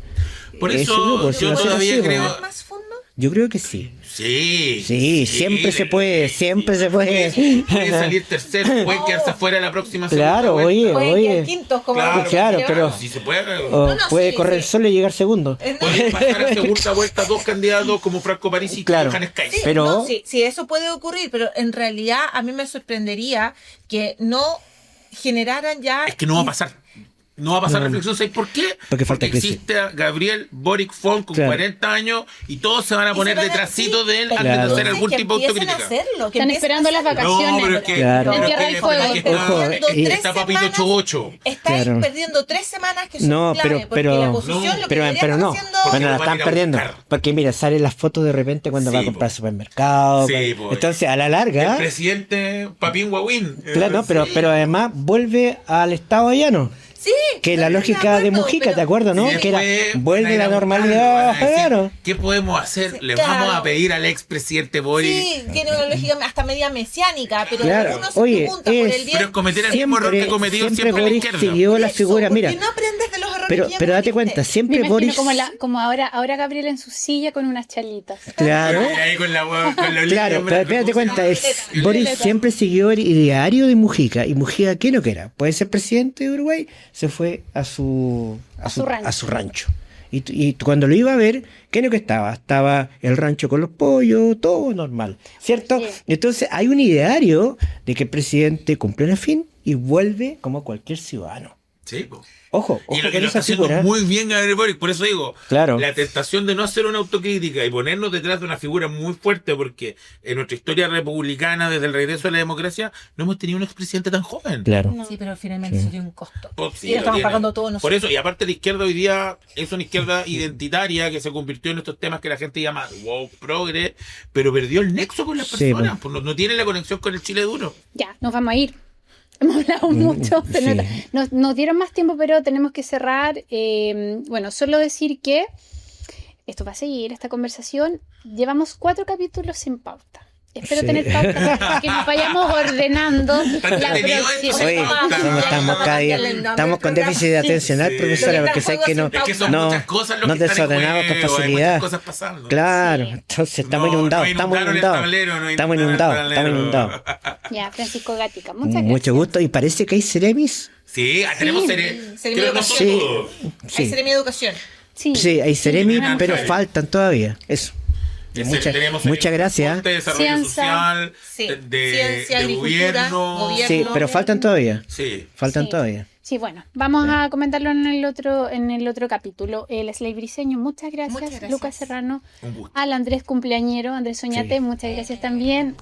Por Ese eso grupo, si yo no se todavía consigue. creo- ¿Más fondo? Yo creo que sí. Sí. Sí, siempre se puede, siempre se puede. Puede salir tercero, puede quedarse afuera la próxima Claro, segunda vuelta. oye, Pueden oye. quedar quintos como Claro, los claro, que pero- llevan. Si se puede. O No, no, puede sí, correr sí. solo y llegar segundo. Pueden pasar a segunda vuelta dos candidatos como Franco Parisi y Claro. Johannes Kaiser. Sí, Pero- no, sí, eso puede ocurrir, pero en realidad a mí me sorprendería que no generaran ya... Es que no va a pasar. No va a pasar No. reflexión. ¿Sabes por qué? Porque falta crisis. existe a Gabriel Boric Font con Claro. 40 años y todos se van a Y poner se van a- detrásito sí, de él pero antes de Claro. hacer algún que tipo de empiecen a autocrítica. hacerlo, que Están empiecen esperando a las hacerlo. vacaciones. No, pero es que, Claro. pero En es Tierra que del Fuego. que está- Ojo, está Papito semanas. Chocho. Estáis Claro. perdiendo 3 semanas que son No, clave, porque pero- la oposición no, lo que Pero debería no, estar haciendo... Porque bueno, la lo van a están ir a perdiendo. buscar. Porque mira, salen las fotos de repente cuando Sí, va a comprar po. supermercado. Sí, po. Entonces, a la El larga, presidente Papín Guawín. claro, no, pero además vuelve al estado llano. Sí, Que no, la estoy de lógica de acuerdo, Mujica, pero- ¿te acuerdas, no? Y Que era, después vuelve van a ir la a normalidad, buscarlo, van a decir, claro. ¿qué podemos hacer? Le Claro. vamos a pedir al expresidente Boric. Sí, tiene una lógica hasta media mesiánica, pero Claro. uno se Oye, pregunta por el es- bien. Pero es cometer el mismo error que cometió siempre la Boric izquierda. siguió la Eso, figura, porque mira, no aprendes de los errores pero que ya date cometiste. cuenta, Me siempre imagino Boris, como ahora Gabriel en su silla con unas chalitas. claro, Ahí con la con los claro, líneas, pero espérate cuenta, Violeta. Boris siempre siguió el ideario de Mujica, y Mujica, ¿qué no que era? Puede ser presidente de Uruguay, se fue a su rancho. Y cuando lo iba a ver, ¿qué es lo que estaba? Estaba el rancho con los pollos, todo normal, ¿cierto? Sí. Entonces hay un ideario de que el presidente cumple el fin y vuelve como cualquier ciudadano. Sí, po. Ojo, Y ojo lo, y con lo está esa haciendo figura. muy bien Gabriel Boric, por eso digo, Claro. la tentación de no hacer una autocrítica y ponernos detrás de una figura muy fuerte, porque en nuestra historia republicana, desde el regreso de la democracia, no hemos tenido un expresidente tan joven. Claro. Sí, pero finalmente Sí. eso tiene un costo. Pues sí, y lo estamos tiene. pagando todos Por nosotros. eso, y aparte la izquierda hoy día es una izquierda identitaria que se convirtió en estos temas que la gente llama wow, progre, pero perdió el nexo con las Sí, personas, pues no tiene la conexión con el Chile duro. Ya, nos vamos a ir. Hemos hablado mucho. Sí. Nos dieron más tiempo, pero tenemos que cerrar. Bueno, solo decir que esto va a seguir, esta conversación. Llevamos 4 capítulos sin pauta. Espero Sí. tener pauta para que nos vayamos ordenando la entretenido esto, próxima. Oye, estamos cada día, estamos con déficit de atencional, Sí. profesora, porque sabes que no, Es que son no, muchas cosas lo nos que están en desordenamos con juego, hay facilidad. muchas cosas pasando. Claro, Sí. entonces estamos No, inundados, no estamos inundaron el inundados. tablero, no Estamos inundaron el inundados, estamos tablero. inundados. Ya, Francisco Gatica, muchas gracias. Mucho gusto, y parece que hay Ceremis. Sí, tenemos Seremi pero no son Sí. todos. Ahí Sí, seré mi educación. sí, hay Ceremis, Sí. pero Sí. faltan todavía. Eso. Tenemos Muchas gracias. De desarrollo Ciencia. social, Sí. de Ciencia, de agricultura, gobierno. Sí, pero faltan todavía. Sí. Faltan Sí. todavía. Sí, bueno, vamos a comentarlo en el otro capítulo. El Slay Briseño, muchas gracias. Muchas gracias. Lucas Serrano, Un gusto. al Andrés Cumpleañero, Andrés Soñate, Sí. muchas gracias también.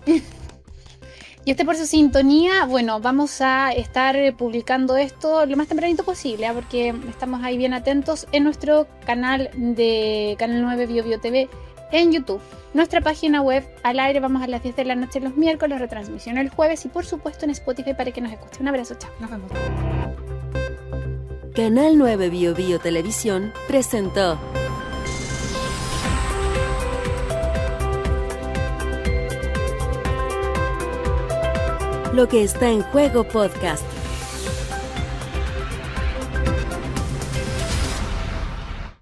Y por su sintonía, bueno, vamos a estar publicando esto lo más tempranito posible, porque estamos ahí bien atentos en nuestro canal de Canal 9 BioBio TV en YouTube. Nuestra página web al aire, vamos a las 10 de la noche los miércoles, retransmisión el jueves y por supuesto en Spotify para que nos escuchen. Un abrazo, chao. Nos vemos. Canal 9 BioBio Televisión presentó Lo que está en juego podcast.